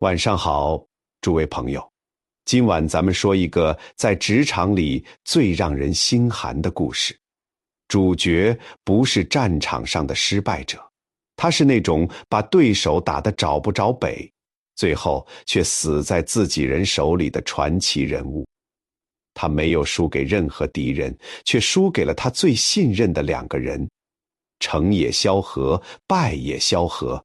晚上好，诸位朋友。今晚咱们说一个在职场里最让人心寒的故事。主角不是战场上的失败者，他是那种把对手打得找不着北，最后却死在自己人手里的传奇人物。他没有输给任何敌人，却输给了他最信任的两个人。成也萧何，败也萧何。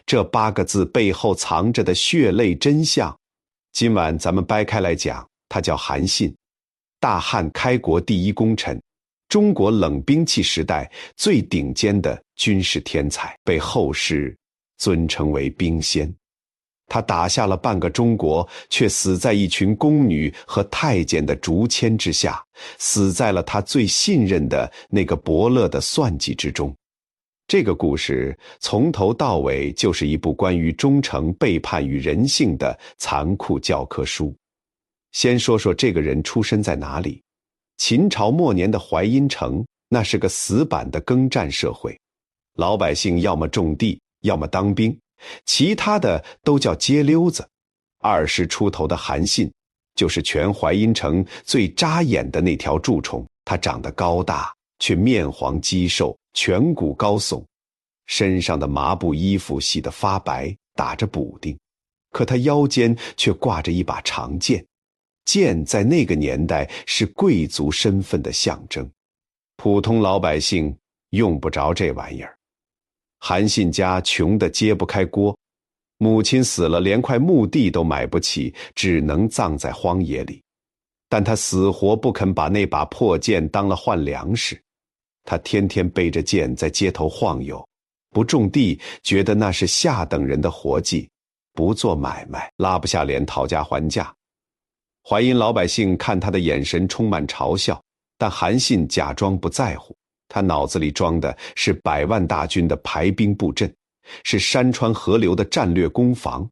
这8个字背后藏着的血泪真相，今晚咱们掰开来讲。他叫韩信，大汉开国第一功臣，中国冷兵器时代最顶尖的军事天才，被后世尊称为兵仙。他打下了半个中国，却死在一群宫女和太监的竹签之下，死在了他最信任的那个伯乐的算计之中。这个故事从头到尾就是一部关于忠诚、背叛与人性的残酷教科书。先说说这个人出身在哪里。秦朝末年的淮阴城，那是个死板的耕战社会，老百姓要么种地，要么当兵，其他的都叫街溜子。20出头的韩信，就是全淮阴城最扎眼的那条蛀虫。他长得高大，却面黄肌瘦，颧骨高耸，身上的麻布衣服洗得发白，打着补丁，可他腰间却挂着一把长剑。剑在那个年代是贵族身份的象征，普通老百姓用不着这玩意儿。韩信家穷得揭不开锅，母亲死了，连块墓地都买不起，只能葬在荒野里。但他死活不肯把那把破剑当了换粮食。他天天背着剑在街头晃悠，不种地觉得那是下等人的活计，不做买卖拉不下脸讨价还价。淮阴老百姓看他的眼神充满嘲笑，但韩信假装不在乎。他脑子里装的是100万大军的排兵布阵，是山川河流的战略攻防。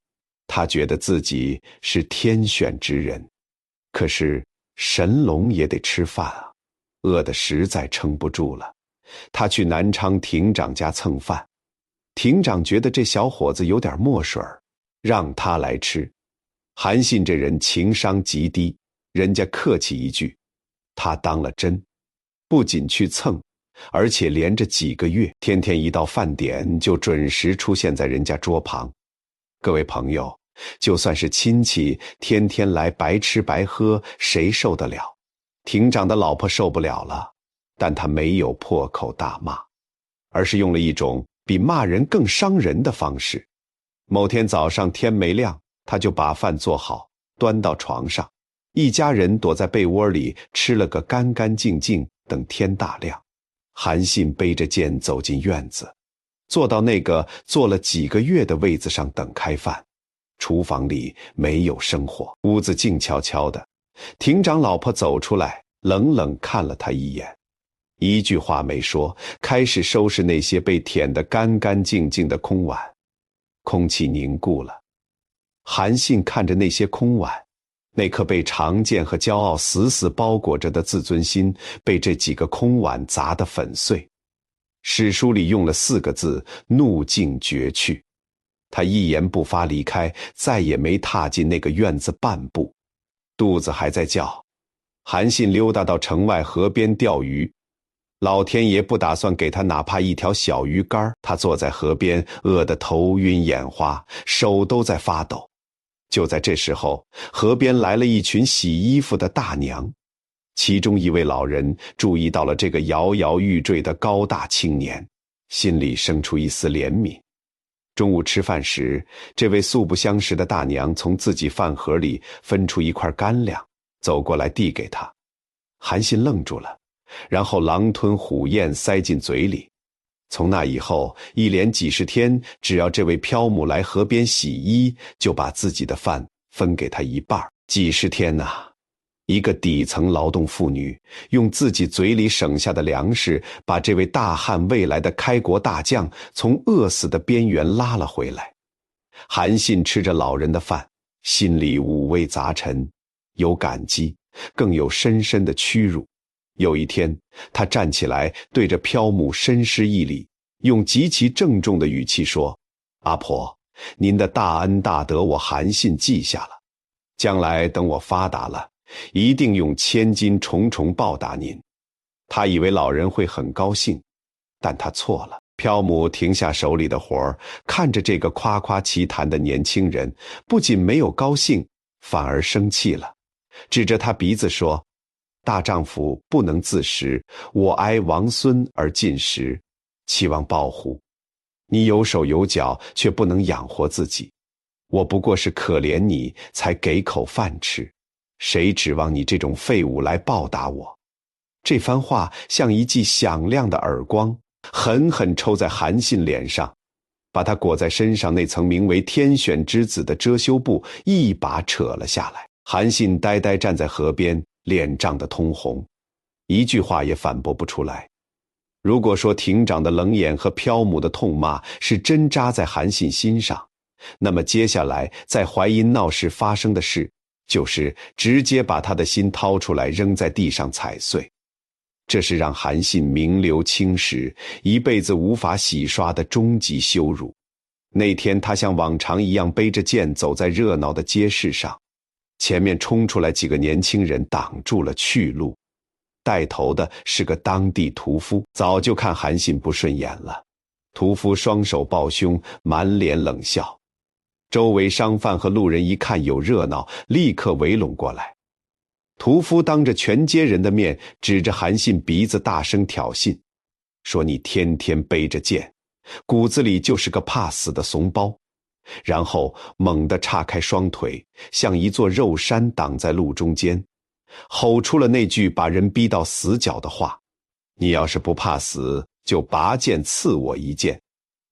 他觉得自己是天选之人。可是神龙也得吃饭啊，饿得实在撑不住了。他去南昌亭长家蹭饭，亭长觉得这小伙子有点墨水，让他来吃。韩信这人情商极低，人家客气一句，他当了真，不仅去蹭，而且连着几个月，天天一到饭点就准时出现在人家桌旁。各位朋友，就算是亲戚，天天来白吃白喝，谁受得了？亭长的老婆受不了了，但他没有破口大骂，而是用了一种比骂人更伤人的方式。某天早上天没亮，他就把饭做好，端到床上，一家人躲在被窝里吃了个干干净净，等天大亮。韩信背着剑走进院子，坐到那个坐了几个月的位子上等开饭。厨房里没有生火，屋子静悄悄的。亭长老婆走出来，冷冷看了他一眼，一句话没说，开始收拾那些被舔得干干净净的空碗。空气凝固了。韩信看着那些空碗，那颗被长剑和骄傲死死包裹着的自尊心，被这几个空碗砸得粉碎。史书里用了4个字：怒尽绝去。他一言不发离开，再也没踏进那个院子半步。肚子还在叫。韩信溜达到城外河边钓鱼，老天爷不打算给他哪怕一条小鱼干，他坐在河边，饿得头晕眼花，手都在发抖。就在这时候，河边来了一群洗衣服的大娘，其中一位老人注意到了这个摇摇欲坠的高大青年，心里生出一丝怜悯。中午吃饭时，这位素不相识的大娘从自己饭盒里分出一块干粮，走过来递给他。韩信愣住了，然后狼吞虎咽塞进嘴里。从那以后，一连几十天，只要这位漂母来河边洗衣，就把自己的饭分给他一半。几十天啊，一个底层劳动妇女用自己嘴里省下的粮食，把这位大汉未来的开国大将从饿死的边缘拉了回来。韩信吃着老人的饭，心里五味杂陈，有感激，更有深深的屈辱。有一天，他站起来对着漂母深施一礼，用极其郑重的语气说：阿婆，您的大恩大德我韩信记下了，将来等我发达了，一定用千金重重报答您。”他以为老人会很高兴，但他错了。漂母停下手里的活儿，看着这个夸夸其谈的年轻人，不仅没有高兴，反而生气了，指着他鼻子说：“大丈夫不能自食，我哀王孙而进食，期望报乎？你有手有脚，却不能养活自己，我不过是可怜你，才给口饭吃，谁指望你这种废物来报答我？”这番话像一记响亮的耳光，狠狠抽在韩信脸上，把他裹在身上那层名为天选之子的遮羞布一把扯了下来。韩信呆呆站在河边，脸涨得通红，一句话也反驳不出来。如果说亭长的冷眼和漂母的痛骂是针扎在韩信心上，那么接下来在淮阴闹市发生的事，就是直接把他的心掏出来扔在地上踩碎。这是让韩信名留青史，一辈子无法洗刷的终极羞辱。那天他像往常一样背着剑走在热闹的街市上，前面冲出来几个年轻人挡住了去路。带头的是个当地屠夫，早就看韩信不顺眼了。屠夫双手抱胸，满脸冷笑。周围商贩和路人一看有热闹，立刻围拢过来。屠夫当着全街人的面指着韩信鼻子大声挑衅，说：“你天天背着剑，骨子里就是个怕死的怂包。”然后猛地岔开双腿，像一座肉山挡在路中间，吼出了那句把人逼到死角的话：“你要是不怕死，就拔剑刺我一剑；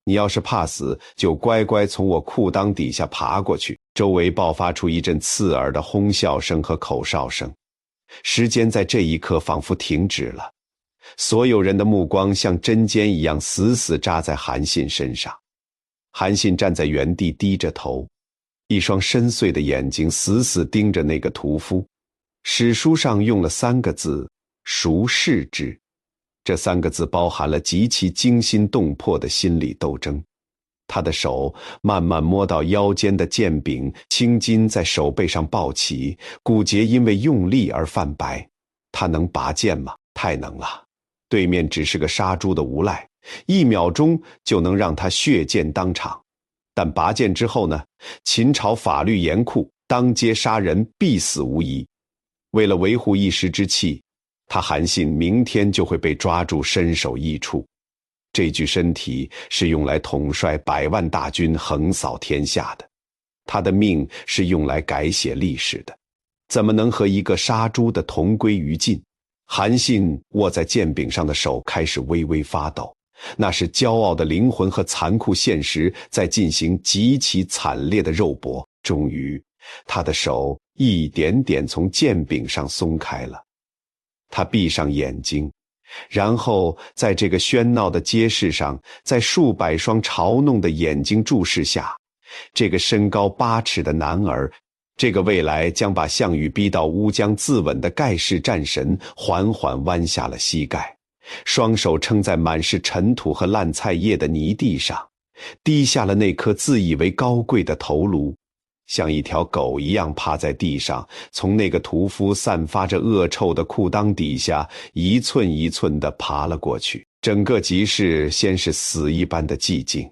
你要是怕死，就乖乖从我裤裆底下爬过去。”周围爆发出一阵刺耳的哄笑声和口哨声，时间在这一刻仿佛停止了，所有人的目光像针尖一样死死扎在韩信身上。韩信站在原地低着头，一双深邃的眼睛死死盯着那个屠夫。史书上用了3个字：孰视之。这3个字包含了极其惊心动魄的心理斗争。他的手慢慢摸到腰间的剑柄，青筋在手背上暴起，骨节因为用力而泛白。他能拔剑吗？太能了。对面只是个杀猪的无赖，1秒钟就能让他血溅当场。但拔剑之后呢？秦朝法律严酷，当街杀人必死无疑。为了维护一时之气，他韩信明天就会被抓住身首异处。这具身体是用来统帅100万大军横扫天下的，他的命是用来改写历史的，怎么能和一个杀猪的同归于尽？韩信握在剑柄上的手开始微微发抖，那是骄傲的灵魂和残酷现实在进行极其惨烈的肉搏。终于，他的手一点点从剑柄上松开了。他闭上眼睛，然后在这个喧闹的街市上，在数百双嘲弄的眼睛注视下，这个身高8尺的男儿，这个未来将把项羽逼到乌江自刎的盖世战神，缓缓弯下了膝盖，双手撑在满是尘土和烂菜叶的泥地上，低下了那颗自以为高贵的头颅，像一条狗一样趴在地上，从那个屠夫散发着恶臭的裤裆底下一寸一寸地爬了过去。整个集市先是死一般的寂静，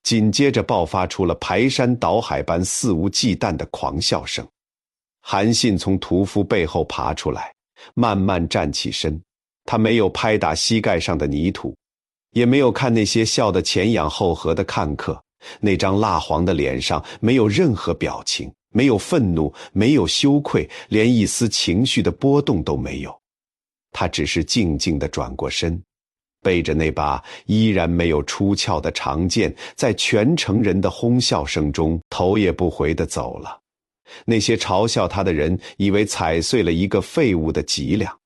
紧接着爆发出了排山倒海般肆无忌惮的狂笑声。韩信从屠夫背后爬出来，慢慢站起身，他没有拍打膝盖上的泥土，也没有看那些笑得前仰后合的看客。那张蜡黄的脸上没有任何表情，没有愤怒，没有羞愧，连一丝情绪的波动都没有。他只是静静地转过身，背着那把依然没有出鞘的长剑，在全城人的哄笑声中头也不回地走了。那些嘲笑他的人以为踩碎了一个废物的脊梁，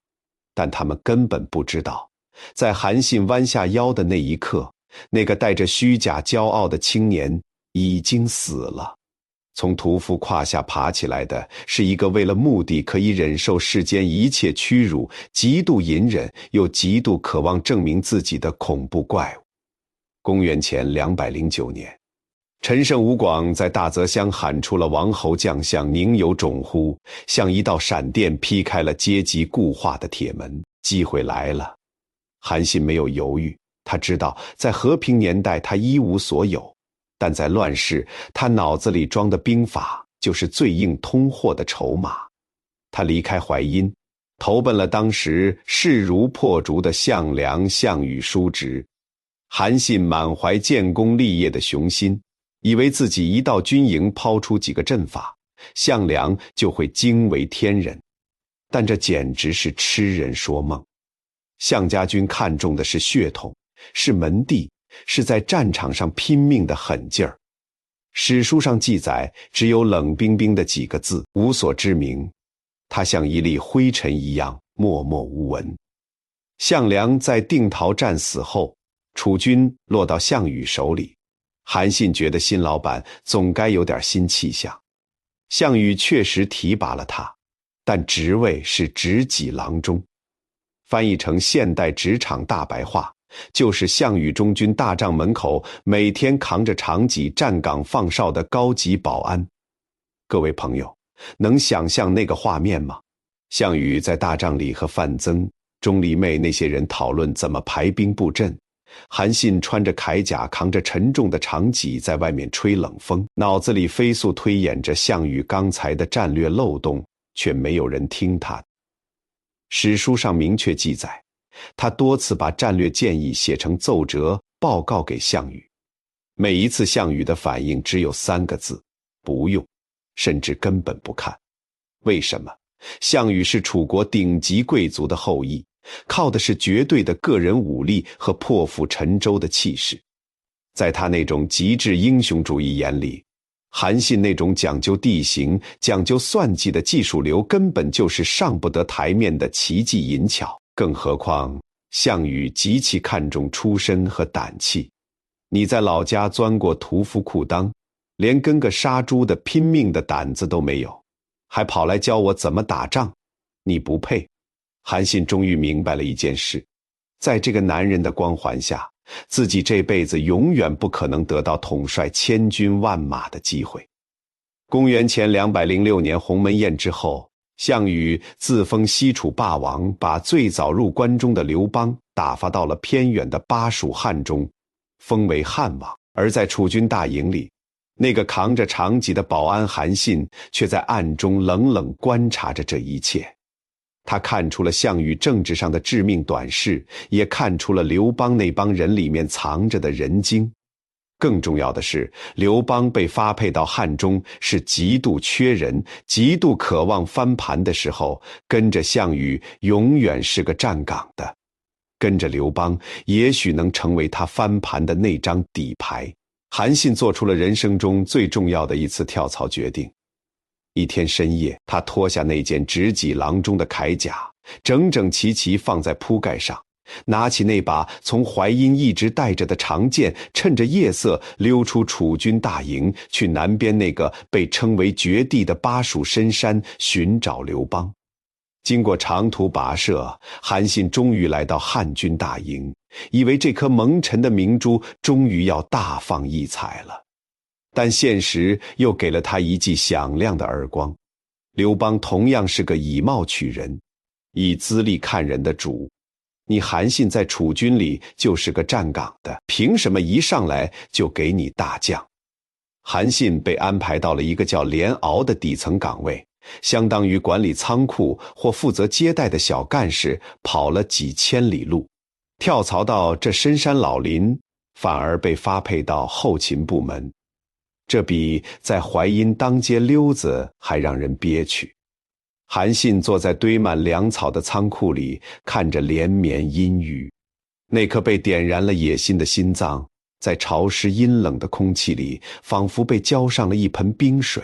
但他们根本不知道，在韩信弯下腰的那一刻，那个带着虚假骄傲的青年已经死了。从屠夫胯下爬起来的是一个为了目的可以忍受世间一切屈辱，极度隐忍又极度渴望证明自己的恐怖怪物。公元前209年，陈胜吴广在大泽乡喊出了王侯将相宁有种乎，像一道闪电劈开了阶级固化的铁门。机会来了，韩信没有犹豫，他知道在和平年代他一无所有，但在乱世，他脑子里装的兵法就是最硬通货的筹码。他离开淮阴，投奔了当时势如破竹的项梁、项羽叔侄。韩信满怀建功立业的雄心，以为自己一到军营抛出几个阵法，项梁就会惊为天人。但这简直是痴人说梦。项家军看重的是血统，是门第，是在战场上拼命的狠劲儿。史书上记载只有冷冰冰的几个字，无所知名。他像一粒灰尘一样默默无闻。项梁在定陶战死后，楚军落到项羽手里，韩信觉得新老板总该有点新气象。项羽确实提拔了他，但职位是执戟郎中，翻译成现代职场大白话，就是项羽中军大帐门口每天扛着长戟站岗放哨的高级保安。各位朋友，能想象那个画面吗？项羽在大帐里和范增、钟离昧那些人讨论怎么排兵布阵，韩信穿着铠甲扛着沉重的长戟在外面吹冷风，脑子里飞速推演着项羽刚才的战略漏洞，却没有人听他。史书上明确记载，他多次把战略建议写成奏折报告给项羽，每一次项羽的反应只有3个字：不用，甚至根本不看。为什么？项羽是楚国顶级贵族的后裔，靠的是绝对的个人武力和破釜沉舟的气势。在他那种极致英雄主义眼里，韩信那种讲究地形、讲究算计的技术流根本就是上不得台面的奇技淫巧。更何况项羽极其看重出身和胆气，你在老家钻过屠夫裤裆，连跟个杀猪的拼命的胆子都没有，还跑来教我怎么打仗，你不配。韩信终于明白了一件事，在这个男人的光环下，自己这辈子永远不可能得到统帅千军万马的机会。公元前206年鸿门宴之后，项羽自封西楚霸王，把最早入关中的刘邦打发到了偏远的巴蜀汉中，封为汉王。而在楚军大营里，那个扛着长戟的保安韩信却在暗中冷冷观察着这一切。他看出了项羽政治上的致命短视，也看出了刘邦那帮人里面藏着的人精。更重要的是，刘邦被发配到汉中是极度缺人、极度渴望翻盘的时候，跟着项羽永远是个站岗的。跟着刘邦，也许能成为他翻盘的那张底牌。韩信做出了人生中最重要的一次跳槽决定。一天深夜，他脱下那件执戟郎中的铠甲，整整齐齐放在铺盖上，拿起那把从淮阴一直带着的长剑，趁着夜色溜出楚军大营，去南边那个被称为绝地的巴蜀深山寻找刘邦。经过长途跋涉，韩信终于来到汉军大营，以为这颗蒙尘的明珠终于要大放异彩了。但现实又给了他一记响亮的耳光。刘邦同样是个以貌取人、以资历看人的主，你韩信在楚军里就是个站岗的，凭什么一上来就给你大将？韩信被安排到了一个叫连敖的底层岗位，相当于管理仓库或负责接待的小干事，跑了几千里路，跳槽到这深山老林，反而被发配到后勤部门。这比在淮阴当街溜子还让人憋屈。韩信坐在堆满粮草的仓库里，看着连绵阴雨，那颗被点燃了野心的心脏，在潮湿阴冷的空气里，仿佛被浇上了一盆冰水。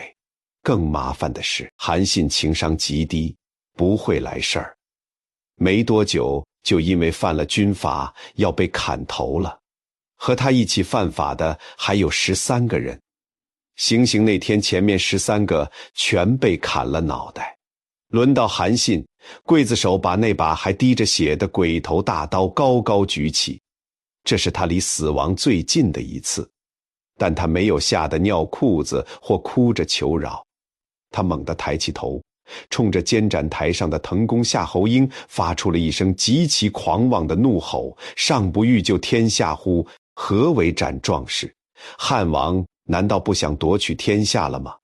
更麻烦的是，韩信情商极低，不会来事儿。没多久，就因为犯了军法，要被砍头了。和他一起犯法的还有13个人。行刑那天，前面13个全被砍了脑袋。轮到韩信，刽子手把那把还滴着血的鬼头大刀高高举起，这是他离死亡最近的一次。但他没有吓得尿裤子或哭着求饶。他猛地抬起头，冲着监斩台上的腾公夏侯婴发出了一声极其狂妄的怒吼：尚不欲救天下乎？何为斩壮士？汉王难道不想夺取天下了吗？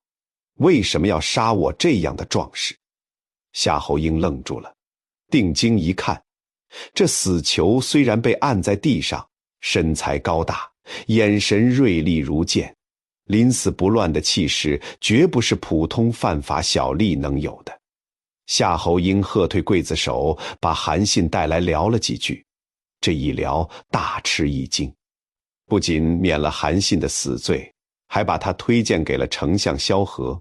为什么要杀我这样的壮士？夏侯婴愣住了，定睛一看，这死囚虽然被按在地上，身材高大，眼神锐利如剑，临死不乱的气势绝不是普通犯法小吏能有的。夏侯婴喝退刽子手，把韩信带来聊了几句，这一聊大吃一惊，不仅免了韩信的死罪，还把他推荐给了丞相萧何。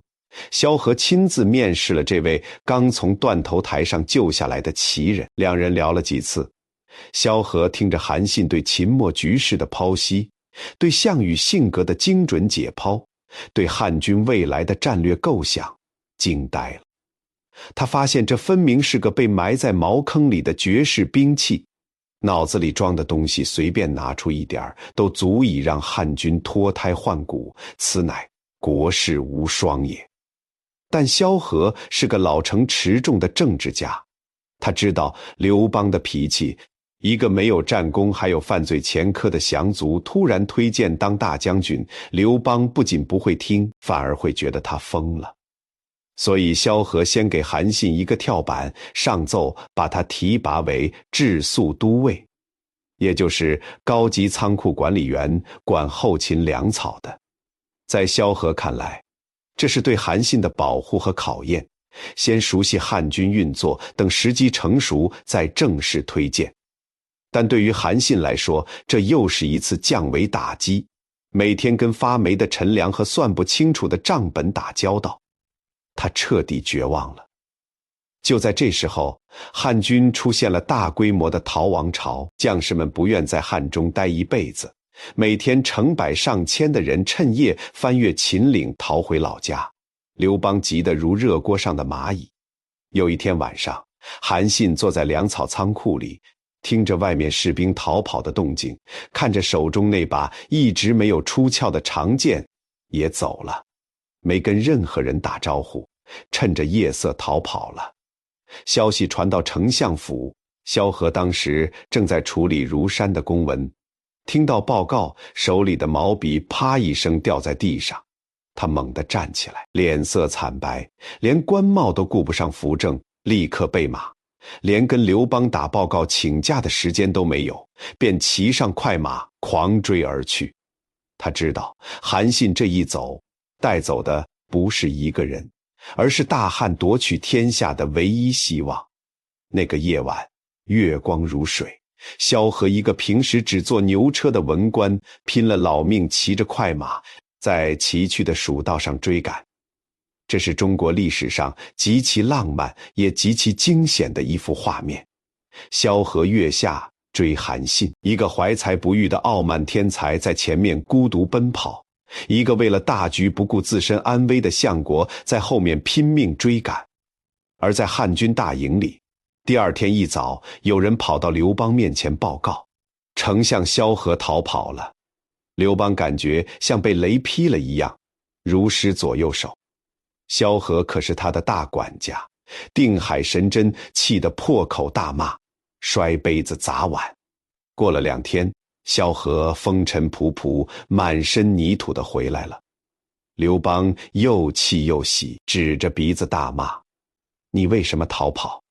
萧何亲自面试了这位刚从断头台上救下来的奇人，两人聊了几次。萧何听着韩信对秦末局势的剖析，对项羽性格的精准解剖，对汉军未来的战略构想，惊呆了。他发现这分明是个被埋在茅坑里的绝世兵器，脑子里装的东西随便拿出一点都足以让汉军脱胎换骨，此乃国士无双也。但萧何是个老成持重的政治家，他知道刘邦的脾气，一个没有战功还有犯罪前科的降卒突然推荐当大将军，刘邦不仅不会听，反而会觉得他疯了。所以萧何先给韩信一个跳板，上奏把他提拔为治粟都尉，也就是高级仓库管理员，管后勤粮草的。在萧何看来，这是对韩信的保护和考验，先熟悉汉军运作，等时机成熟再正式推荐。但对于韩信来说，这又是一次降维打击，每天跟发霉的陈粮和算不清楚的账本打交道，他彻底绝望了。就在这时候，汉军出现了大规模的逃亡潮，将士们不愿在汉中待一辈子，每天成百上千的人趁夜翻越秦岭逃回老家，刘邦急得如热锅上的蚂蚁。有一天晚上，韩信坐在粮草仓库里，听着外面士兵逃跑的动静，看着手中那把一直没有出鞘的长剑，也走了，没跟任何人打招呼，趁着夜色逃跑了。消息传到丞相府，萧何当时正在处理如山的公文，听到报告，手里的毛笔啪一声掉在地上，他猛地站起来，脸色惨白，连官帽都顾不上扶正，立刻备马，连跟刘邦打报告请假的时间都没有，便骑上快马狂追而去。他知道韩信这一走，带走的不是一个人，而是大汉夺取天下的唯一希望。那个夜晚，月光如水，萧何一个平时只坐牛车的文官，拼了老命骑着快马，在崎岖的蜀道上追赶。这是中国历史上极其浪漫也极其惊险的一幅画面。萧何月下追韩信，一个怀才不遇的傲慢天才在前面孤独奔跑，一个为了大局不顾自身安危的相国在后面拼命追赶。而在汉军大营里，第二天一早，有人跑到刘邦面前报告，丞相萧何逃跑了。刘邦感觉像被雷劈了一样，如失左右手。萧何可是他的大管家，定海神针，气得破口大骂，摔杯子砸碗。过了2天，萧何风尘仆仆，满身泥土的回来了。刘邦又气又喜，指着鼻子大骂：“你为什么逃跑？”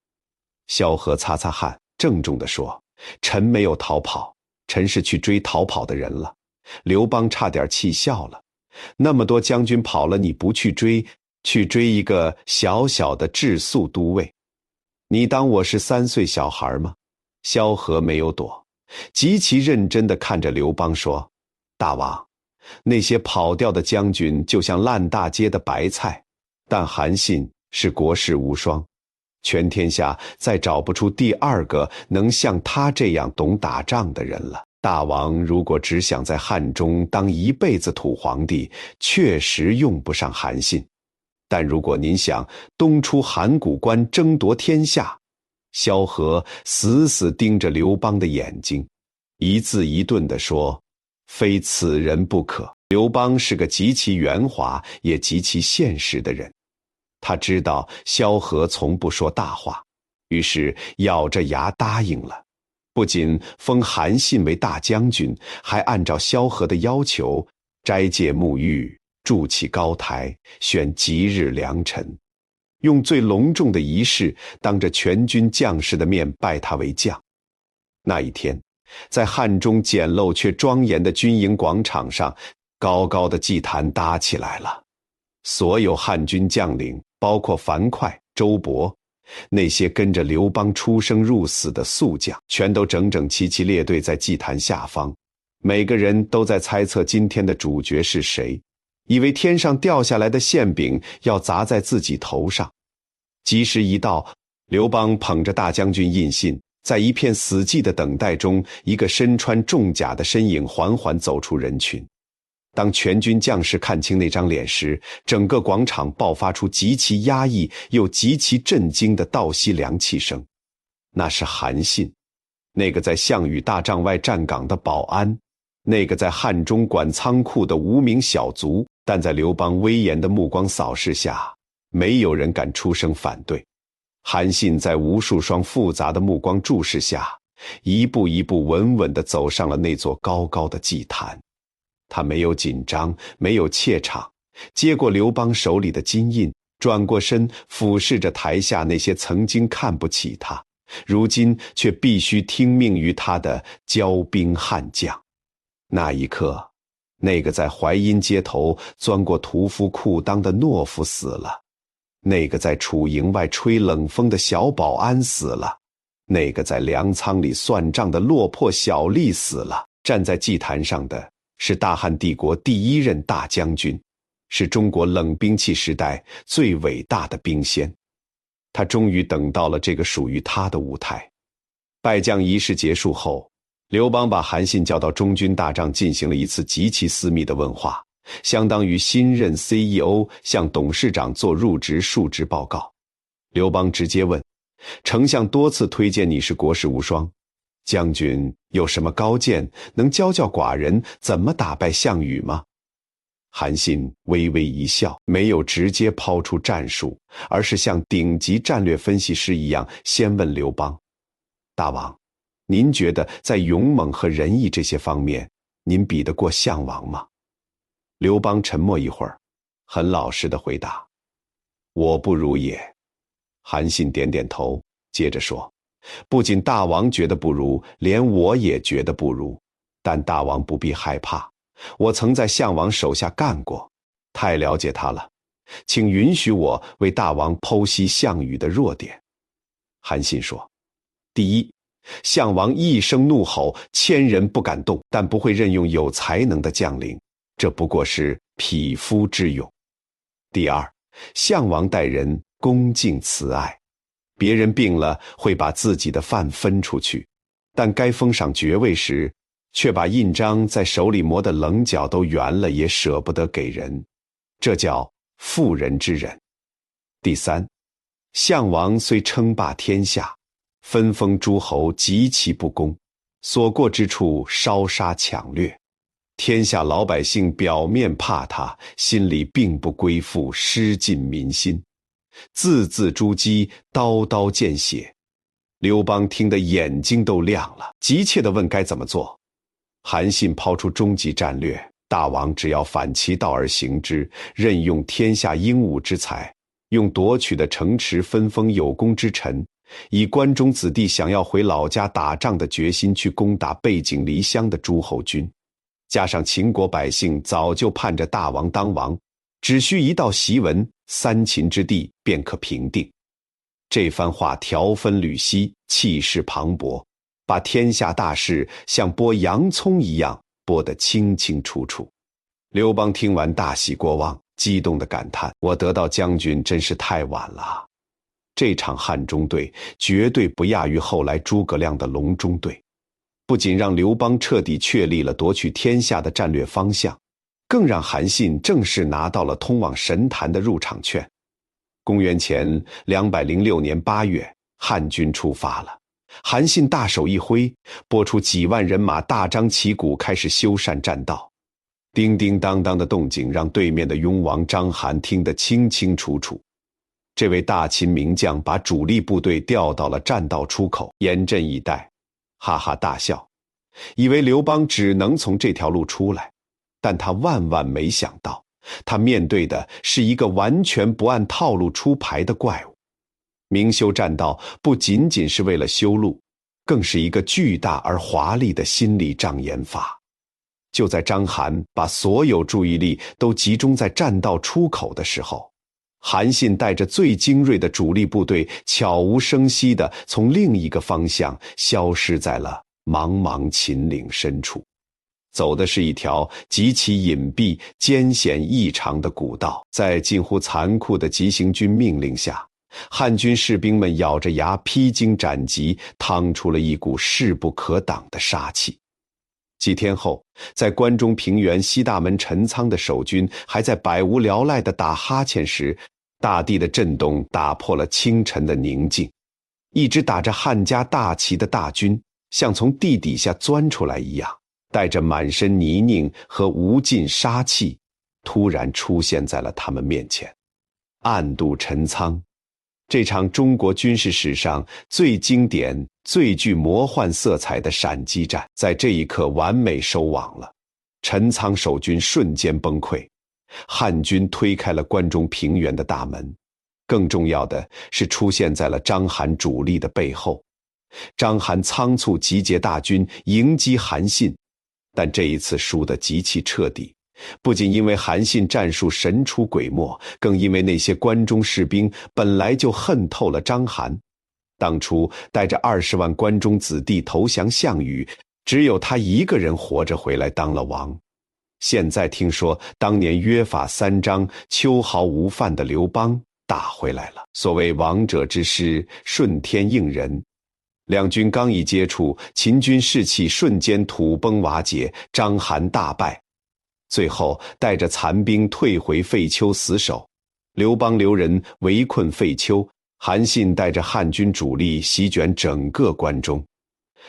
萧何擦擦汗，郑重地说：“臣没有逃跑，臣是去追逃跑的人了。”刘邦差点气笑了：“那么多将军跑了，你不去追，去追一个小小的治粟都尉，你当我是3岁小孩吗？”萧何没有躲，极其认真地看着刘邦说：“大王，那些跑掉的将军就像烂大街的白菜，但韩信是国士无双，全天下再找不出第2个能像他这样懂打仗的人了。大王如果只想在汉中当一辈子土皇帝，确实用不上韩信。但如果您想东出函谷关争夺天下，”萧何死死盯着刘邦的眼睛，一字一顿地说：“非此人不可。”刘邦是个极其圆滑也极其现实的人，他知道萧何从不说大话，于是咬着牙答应了。不仅封韩信为大将军，还按照萧何的要求斋戒沐浴，筑起高台，选吉日良辰，用最隆重的仪式当着全军将士的面拜他为将。那一天，在汉中简陋却庄严的军营广场上，高高的祭坛搭起来了。所有汉军将领，包括樊哙、周勃，那些跟着刘邦出生入死的宿将，全都整整齐齐列队在祭坛下方。每个人都在猜测今天的主角是谁，以为天上掉下来的馅饼要砸在自己头上。吉时一到，刘邦捧着大将军印信，在一片死寂的等待中，一个身穿重甲的身影缓缓走出人群。当全军将士看清那张脸时，整个广场爆发出极其压抑又极其震惊的倒吸凉气声。那是韩信，那个在项羽大帐外站岗的保安，那个在汉中管仓库的无名小卒。但在刘邦威严的目光扫视下，没有人敢出声反对。韩信在无数双复杂的目光注视下，一步一步稳稳地走上了那座高高的祭坛。他没有紧张，没有怯场，接过刘邦手里的金印，转过身俯视着台下那些曾经看不起他，如今却必须听命于他的骄兵悍将。那一刻，那个在淮阴街头钻过屠夫裤裆的懦夫死了，那个在楚营外吹冷风的小保安死了，那个在粮仓里算账的落魄小吏死了。站在祭坛上的是大汉帝国第一任大将军，是中国冷兵器时代最伟大的兵仙。他终于等到了这个属于他的舞台。拜将仪式结束后，刘邦把韩信叫到中军大帐进行了一次极其私密的问话，相当于新任 CEO 向董事长做入职述职报告。刘邦直接问：丞相多次推荐你是国士无双，将军有什么高见能教教寡人怎么打败项羽吗？韩信微微一笑，没有直接抛出战术，而是像顶级战略分析师一样先问刘邦：大王，您觉得在勇猛和仁义这些方面，您比得过项王吗？刘邦沉默一会儿，很老实地回答：我不如也。韩信点点头，接着说：不仅大王觉得不如，连我也觉得不如，但大王不必害怕，我曾在项王手下干过，太了解他了，请允许我为大王剖析项羽的弱点。韩信说：第一，项王一声怒吼，千人不敢动，但不会任用有才能的将领，这不过是匹夫之勇。第二，项王待人恭敬慈爱，别人病了会把自己的饭分出去，但该封赏爵位时，却把印章在手里磨得棱角都圆了也舍不得给人，这叫妇人之仁。第三，项王虽称霸天下，分封诸侯极其不公，所过之处烧杀抢掠，天下老百姓表面怕他，心里并不归附，失尽民心，字字珠玑，刀刀见血。刘邦听得眼睛都亮了，急切地问该怎么做。韩信抛出终极战略：大王只要反其道而行之，任用天下英武之才，用夺取的城池分封有功之臣，以关中子弟想要回老家打仗的决心去攻打背井离乡的诸侯军，加上秦国百姓早就盼着大王当王，只需一道檄文，三秦之地便可平定。这番话条分缕析，气势磅礴，把天下大事像剥洋葱一样剥得清清楚楚。刘邦听完大喜过望，激动地感叹：我得到将军真是太晚了。这场汉中队绝对不亚于后来诸葛亮的隆中队，不仅让刘邦彻底确立了夺取天下的战略方向，更让韩信正式拿到了通往神坛的入场券。公元前206年8月，汉军出发了。韩信大手一挥，拨出几万人马，大张旗鼓开始修缮栈道。叮叮当当的动静让对面的雍王章邯听得清清楚楚。这位大秦名将把主力部队调到了栈道出口，严阵以待，哈哈大笑，以为刘邦只能从这条路出来，但他万万没想到，他面对的是一个完全不按套路出牌的怪物。明修栈道不仅仅是为了修路，更是一个巨大而华丽的心理障眼法。就在章邯把所有注意力都集中在栈道出口的时候，韩信带着最精锐的主力部队悄无声息地从另一个方向消失在了茫茫秦岭深处，走的是一条极其隐蔽、艰险异常的古道。在近乎残酷的急行军命令下，汉军士兵们咬着牙披荆斩棘，趟出了一股势不可挡的杀气。几天后，在关中平原西大门陈仓的守军还在百无聊赖地打哈欠时，大地的震动打破了清晨的宁静。一支打着汉家大旗的大军像从地底下钻出来一样，带着满身泥泞和无尽杀气，突然出现在了他们面前。暗渡陈仓，这场中国军事史上最经典、最具魔幻色彩的闪击战，在这一刻完美收网了。陈仓守军瞬间崩溃，汉军推开了关中平原的大门。更重要的是，出现在了章邯主力的背后。章邯仓促集结大军迎击韩信，但这一次输得极其彻底。不仅因为韩信战术神出鬼没，更因为那些关中士兵本来就恨透了章邯。当初带着20万关中子弟投降项羽，只有他一个人活着回来当了王。现在听说当年约法三章、秋毫无犯的刘邦打回来了。所谓王者之师，顺天应人。两军刚一接触，秦军士气瞬间土崩瓦解，章邯大败。最后带着残兵退回废丘死守，刘邦留人围困废丘，韩信带着汉军主力席卷整个关中。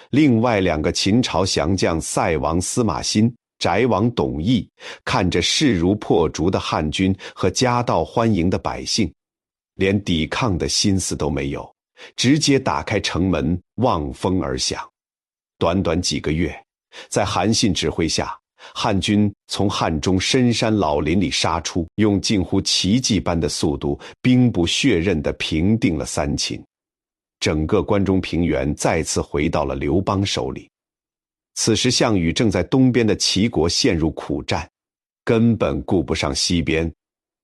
另外2个秦朝降将塞王司马欣、翟王董翳，看着势如破竹的汉军和夹道欢迎的百姓，连抵抗的心思都没有，直接打开城门望风而降。短短几个月，在韩信指挥下，汉军从汉中深山老林里杀出，用近乎奇迹般的速度，兵不血刃地平定了三秦。整个关中平原再次回到了刘邦手里。此时项羽正在东边的齐国陷入苦战，根本顾不上西边。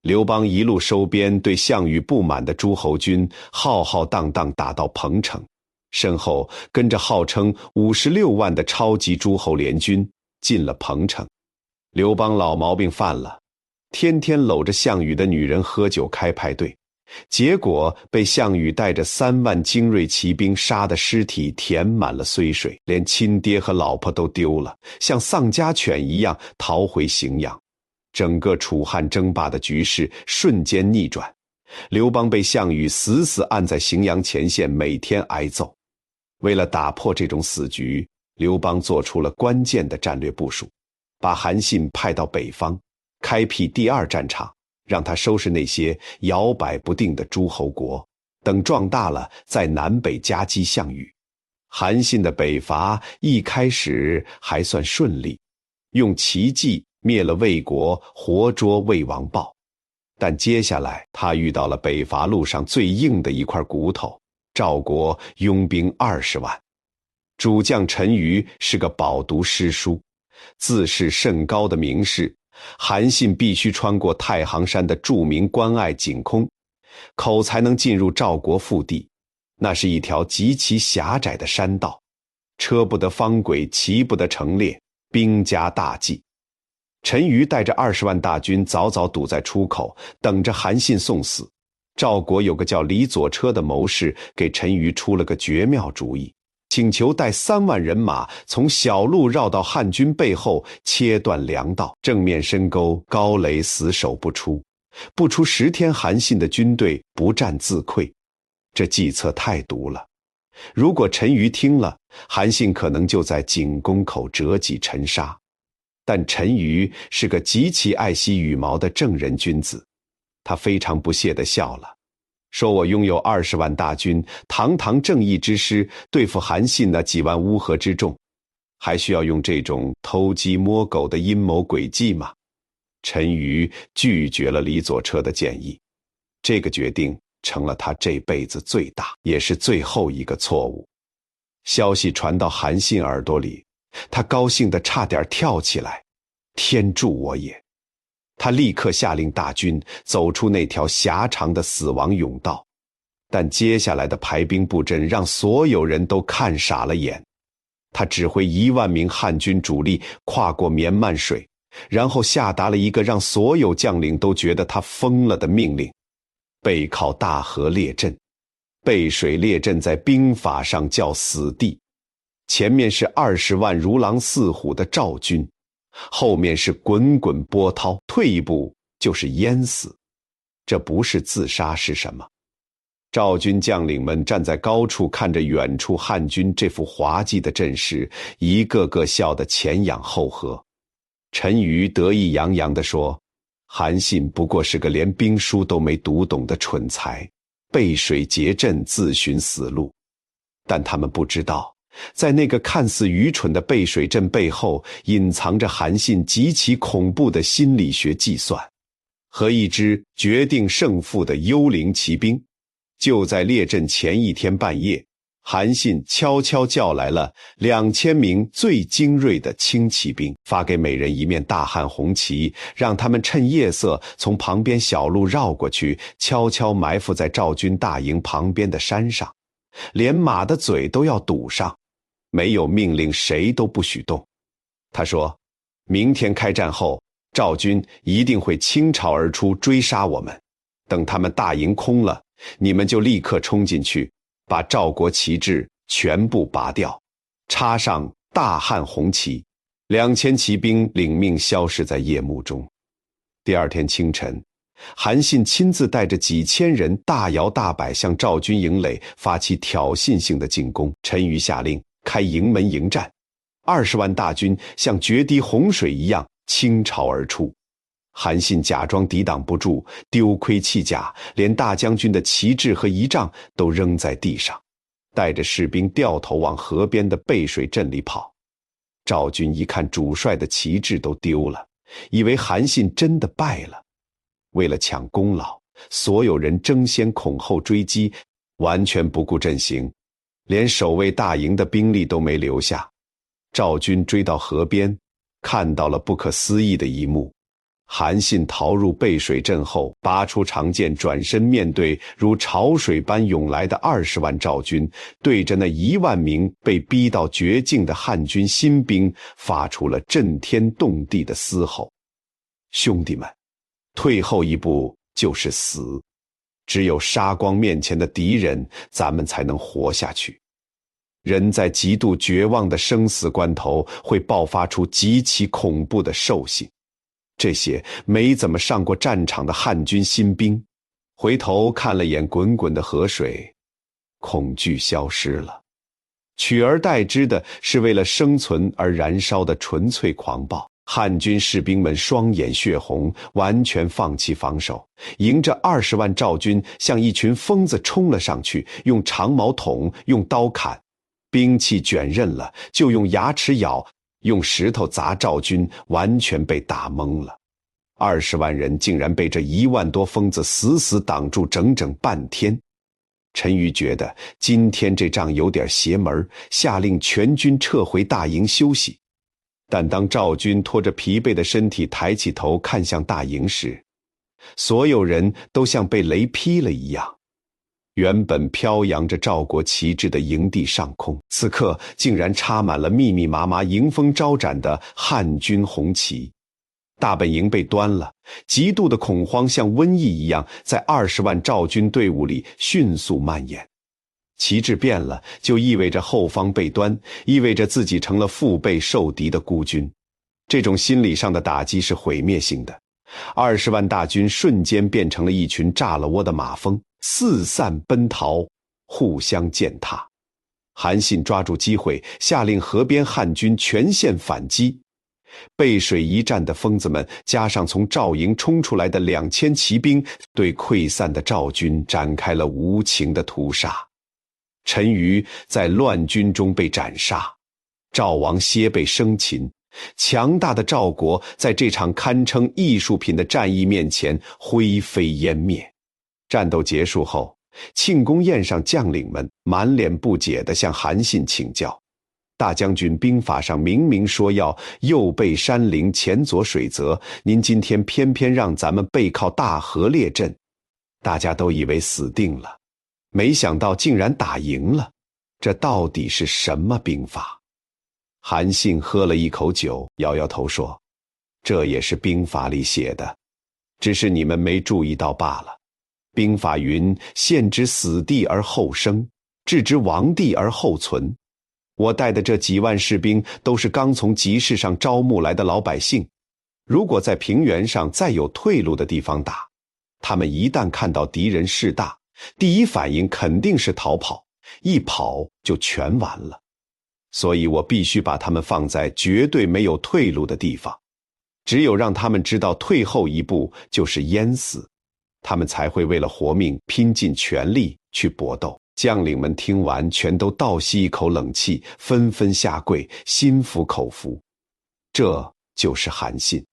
刘邦一路收编对项羽不满的诸侯军，浩浩荡荡打到彭城，身后跟着号称56万的超级诸侯联军进了彭城。刘邦老毛病犯了，天天搂着项羽的女人喝酒开派对，结果被项羽带着3万精锐骑兵杀的尸体填满了睢水，连亲爹和老婆都丢了，像丧家犬一样逃回荥阳。整个楚汉争霸的局势瞬间逆转，刘邦被项羽死死按在荥阳前线，每天挨揍。为了打破这种死局，刘邦做出了关键的战略部署，把韩信派到北方，开辟第2战场，让他收拾那些摇摆不定的诸侯国，等壮大了再南北夹击项羽。韩信的北伐一开始还算顺利，用奇计灭了魏国，活捉魏王豹。但接下来他遇到了北伐路上最硬的一块骨头，赵国拥兵20万。主将陈馀是个饱读诗书、自视甚高的名士，韩信必须穿过太行山的著名关隘井空口才能进入赵国腹地。那是一条极其狭窄的山道，车不得方轨，骑不得成列，兵家大忌。陈馀带着20万大军早早堵在出口，等着韩信送死。赵国有个叫李左车的谋士给陈馀出了个绝妙主意，请求带3万人马从小路绕到汉军背后，切断粮道，正面深沟，高垒死守不出。不出10天，韩信的军队不战自溃。这计策太毒了，如果陈馀听了，韩信可能就在井宫口折戟沉沙。但陈馀是个极其爱惜羽毛的正人君子，他非常不屑地笑了，说我拥有20万大军，堂堂正义之师，对付韩信那几万乌合之众，还需要用这种偷鸡摸狗的阴谋诡计吗？陈馀拒绝了李左车的建议，这个决定成了他这辈子最大也是最后一个错误。消息传到韩信耳朵里，他高兴得差点跳起来，天助我也！他立刻下令大军走出那条狭长的死亡甬道，但接下来的排兵布阵让所有人都看傻了眼。他指挥1万名汉军主力跨过绵漫水，然后下达了一个让所有将领都觉得他疯了的命令：背靠大河列阵。背水列阵在兵法上叫死地，前面是20万如狼似虎的赵军，后面是滚滚波涛，退一步就是淹死。这不是自杀是什么？赵军将领们站在高处，看着远处汉军这副滑稽的阵势，一个个笑得前仰后合。陈馀得意洋洋地说，韩信不过是个连兵书都没读懂的蠢材，背水结阵，自寻死路。但他们不知道，在那个看似愚蠢的背水阵背后，隐藏着韩信极其恐怖的心理学计算和一支决定胜负的幽灵骑兵。就在列阵前一天半夜，韩信悄悄叫来了2000名最精锐的轻骑兵，发给每人一面大汉红旗，让他们趁夜色从旁边小路绕过去，悄悄埋伏在赵军大营旁边的山上，连马的嘴都要堵上，没有命令谁都不许动。他说，明天开战后，赵军一定会倾巢而出追杀我们，等他们大营空了，你们就立刻冲进去，把赵国旗帜全部拔掉，插上大汉红旗。2000骑兵领命消失在夜幕中。第二天清晨，韩信亲自带着几千人大摇大摆向赵军营垒发起挑衅性的进攻。陈馀下令开营门迎战，20万大军像决堤洪水一样倾巢而出。韩信假装抵挡不住，丢盔弃甲，连大将军的旗帜和仪仗都扔在地上，带着士兵掉头往河边的背水阵里跑。赵军一看主帅的旗帜都丢了，以为韩信真的败了。为了抢功劳，所有人争先恐后追击，完全不顾阵型，连守卫大营的兵力都没留下。赵军追到河边，看到了不可思议的一幕。韩信逃入背水阵后，拔出长剑，转身面对如潮水般涌来的20万赵军，对着那1万名被逼到绝境的汉军新兵发出了震天动地的嘶吼：兄弟们，退后一步就是死，只有杀光面前的敌人，咱们才能活下去。人在极度绝望的生死关头，会爆发出极其恐怖的兽性。这些没怎么上过战场的汉军新兵，回头看了眼滚滚的河水，恐惧消失了，取而代之的是为了生存而燃烧的纯粹狂暴。汉军士兵们双眼血红，完全放弃防守，迎着20万赵军像一群疯子冲了上去，用长矛捅，用刀砍，兵器卷刃了就用牙齿咬，用石头砸赵军，完全被打懵了。20万人竟然被这1万多疯子死死挡住整整半天。陈馀觉得今天这仗有点邪门，下令全军撤回大营休息。但当赵军拖着疲惫的身体抬起头看向大营时，所有人都像被雷劈了一样。原本飘扬着赵国旗帜的营地上空，此刻竟然插满了密密麻麻迎风招展的汉军红旗。大本营被端了，极度的恐慌像瘟疫一样在20万赵军队伍里迅速蔓延。旗帜变了，就意味着后方被端，意味着自己成了腹背受敌的孤军。这种心理上的打击是毁灭性的。20万大军瞬间变成了一群炸了窝的马蜂，四散奔逃，互相践踏。韩信抓住机会，下令河边汉军全线反击。背水一战的疯子们，加上从赵营冲出来的2000骑兵，对溃散的赵军展开了无情的屠杀。陈馀在乱军中被斩杀，赵王歇被生擒，强大的赵国在这场堪称艺术品的战役面前灰飞烟灭。战斗结束后，庆功宴上将领们满脸不解地向韩信请教，大将军兵法上明明说要右背山陵，前左水泽，您今天偏偏让咱们背靠大河列阵，大家都以为死定了，没想到竟然打赢了，这到底是什么兵法？韩信喝了一口酒，摇摇头说，这也是兵法里写的，只是你们没注意到罢了。兵法云，陷之死地而后生，置之亡地而后存。我带的这几万士兵都是刚从集市上招募来的老百姓，如果在平原上再有退路的地方打，他们一旦看到敌人势大，第一反应肯定是逃跑，一跑就全完了。所以我必须把他们放在绝对没有退路的地方，只有让他们知道退后一步就是淹死，他们才会为了活命拼尽全力去搏斗。将领们听完全都倒吸一口冷气，纷纷下跪，心服口服。这就是韩信，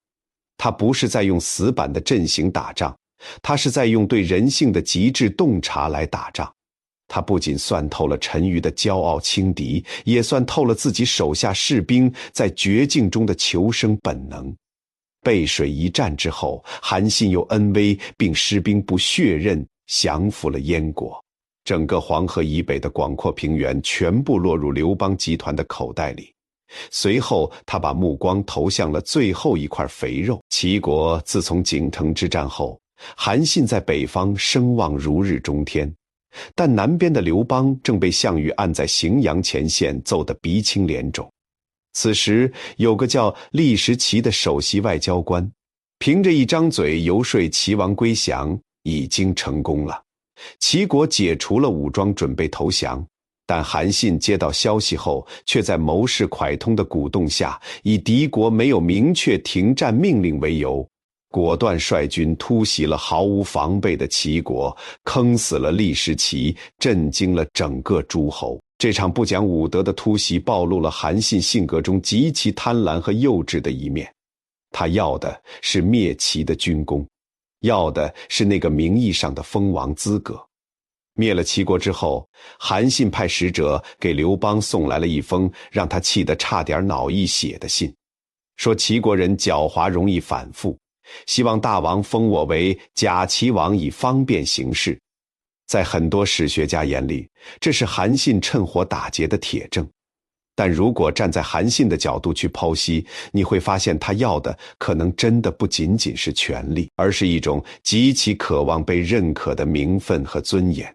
他不是在用死板的阵型打仗，他是在用对人性的极致洞察来打仗。他不仅算透了陈馀的骄傲轻敌，也算透了自己手下士兵在绝境中的求生本能。背水一战之后，韩信又恩威并施兵不血刃，降服了燕国。整个黄河以北的广阔平原全部落入刘邦集团的口袋里。随后他把目光投向了最后一块肥肉。齐国自从井城之战后，韩信在北方声望如日中天，但南边的刘邦正被项羽按在荥阳前线揍得鼻青脸肿。此时有个叫郦石岐的首席外交官，凭着一张嘴游说齐王归降，已经成功了。齐国解除了武装，准备投降，但韩信接到消息后，却在谋士蒯通的鼓动下，以敌国没有明确停战命令为由，果断率军突袭了毫无防备的齐国，坑死了郦石岐，震惊了整个诸侯。这场不讲武德的突袭暴露了韩信性格中极其贪婪和幼稚的一面，他要的是灭齐的军功，要的是那个名义上的封王资格。灭了齐国之后，韩信派使者给刘邦送来了一封让他气得差点脑溢血的信，说齐国人狡猾容易反复，希望大王封我为假齐王以方便行事。在很多史学家眼里，这是韩信趁火打劫的铁证。但如果站在韩信的角度去剖析，你会发现他要的可能真的不仅仅是权力，而是一种极其渴望被认可的名分和尊严。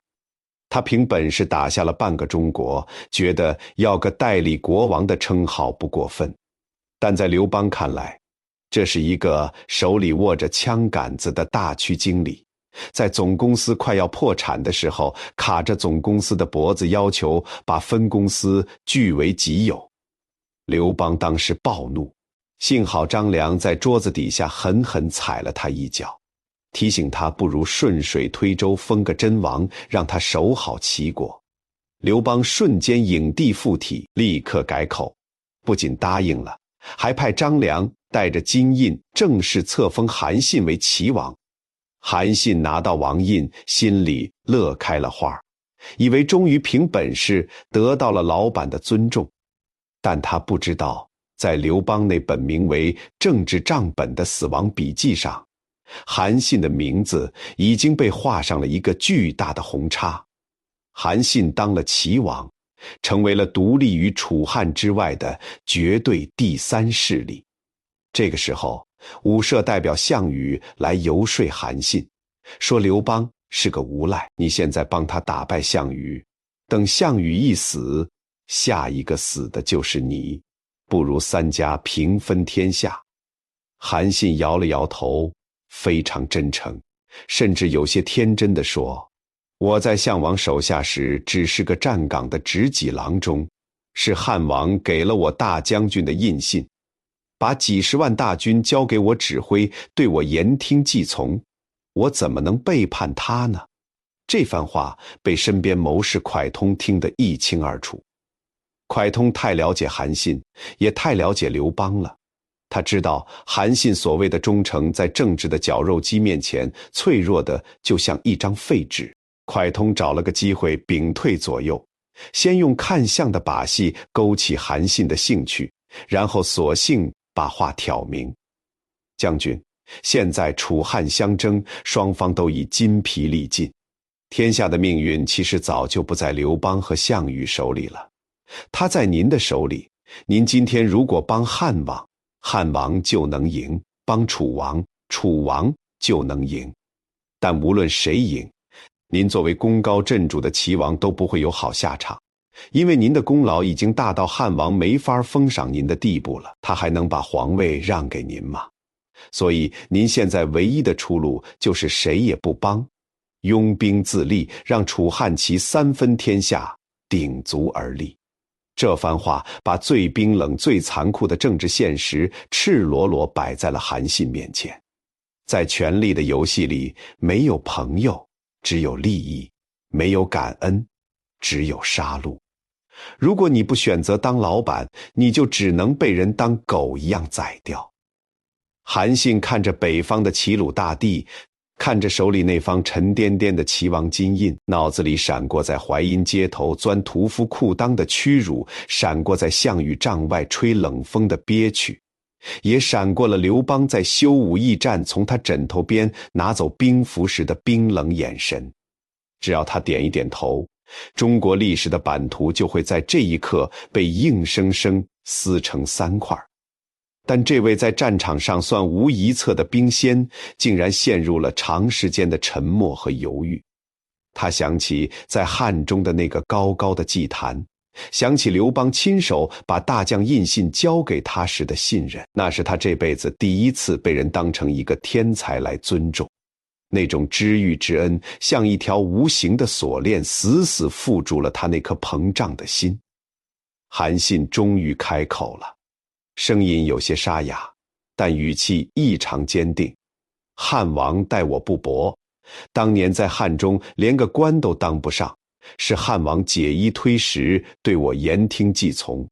他凭本事打下了半个中国，觉得要个代理国王的称号不过分。但在刘邦看来，这是一个手里握着枪杆子的大区经理，在总公司快要破产的时候，卡着总公司的脖子，要求把分公司据为己有。刘邦当时暴怒，幸好张良在桌子底下狠狠踩了他一脚，提醒他不如顺水推舟封个真王，让他守好齐国。刘邦瞬间影帝附体，立刻改口，不仅答应了，还派张良带着金印正式册封韩信为齐王。韩信拿到王印，心里乐开了花，以为终于凭本事得到了老板的尊重。但他不知道，在刘邦那本名为政治账本的死亡笔记上，韩信的名字已经被画上了一个巨大的红叉。韩信当了齐王，成为了独立于楚汉之外的绝对第三势力。这个时候，武社代表项羽来游说韩信，说刘邦是个无赖，你现在帮他打败项羽，等项羽一死，下一个死的就是你，不如三家平分天下。韩信摇了摇头，非常真诚，甚至有些天真地说，我在项王手下时只是个站岗的执戟郎中，是汉王给了我大将军的印信。把几十万大军交给我指挥，对我言听计从，我怎么能背叛他呢？这番话被身边谋士蒯通听得一清二楚。蒯通太了解韩信，也太了解刘邦了。他知道韩信所谓的忠诚，在政治的绞肉机面前，脆弱的就像一张废纸。蒯通找了个机会屏退左右，先用看相的把戏勾起韩信的兴趣，然后索性把话挑明。将军，现在楚汉相争，双方都已筋疲力尽，天下的命运其实早就不在刘邦和项羽手里了，他在您的手里。您今天如果帮汉王，汉王就能赢；帮楚王，楚王就能赢。但无论谁赢，您作为功高震主的齐王都不会有好下场，因为您的功劳已经大到汉王没法封赏您的地步了，他还能把皇位让给您吗？所以您现在唯一的出路就是谁也不帮，拥兵自立，让楚汉齐三分天下，鼎足而立。这番话把最冰冷最残酷的政治现实赤裸裸摆在了韩信面前。在权力的游戏里，没有朋友，只有利益；没有感恩，只有杀戮。如果你不选择当老板，你就只能被人当狗一样宰掉。韩信看着北方的齐鲁大地，看着手里那方沉甸甸的齐王金印，脑子里闪过在淮阴街头钻屠夫裤裆的屈辱，闪过在项羽帐外吹冷风的憋屈，也闪过了刘邦在修武驿站从他枕头边拿走兵符时的冰冷眼神。只要他点一点头，中国历史的版图就会在这一刻被硬生生撕成三块。但这位在战场上算无一策的兵仙，竟然陷入了长时间的沉默和犹豫。他想起在汉中的那个高高的祭坛，想起刘邦亲手把大将印信交给他时的信任，那是他这辈子第一次被人当成一个天才来尊重。那种知遇之恩，像一条无形的锁链，死死缚住了他那颗膨胀的心。韩信终于开口了，声音有些沙哑，但语气异常坚定。汉王待我不薄，当年在汉中连个官都当不上，是汉王解衣推食，对我言听计从。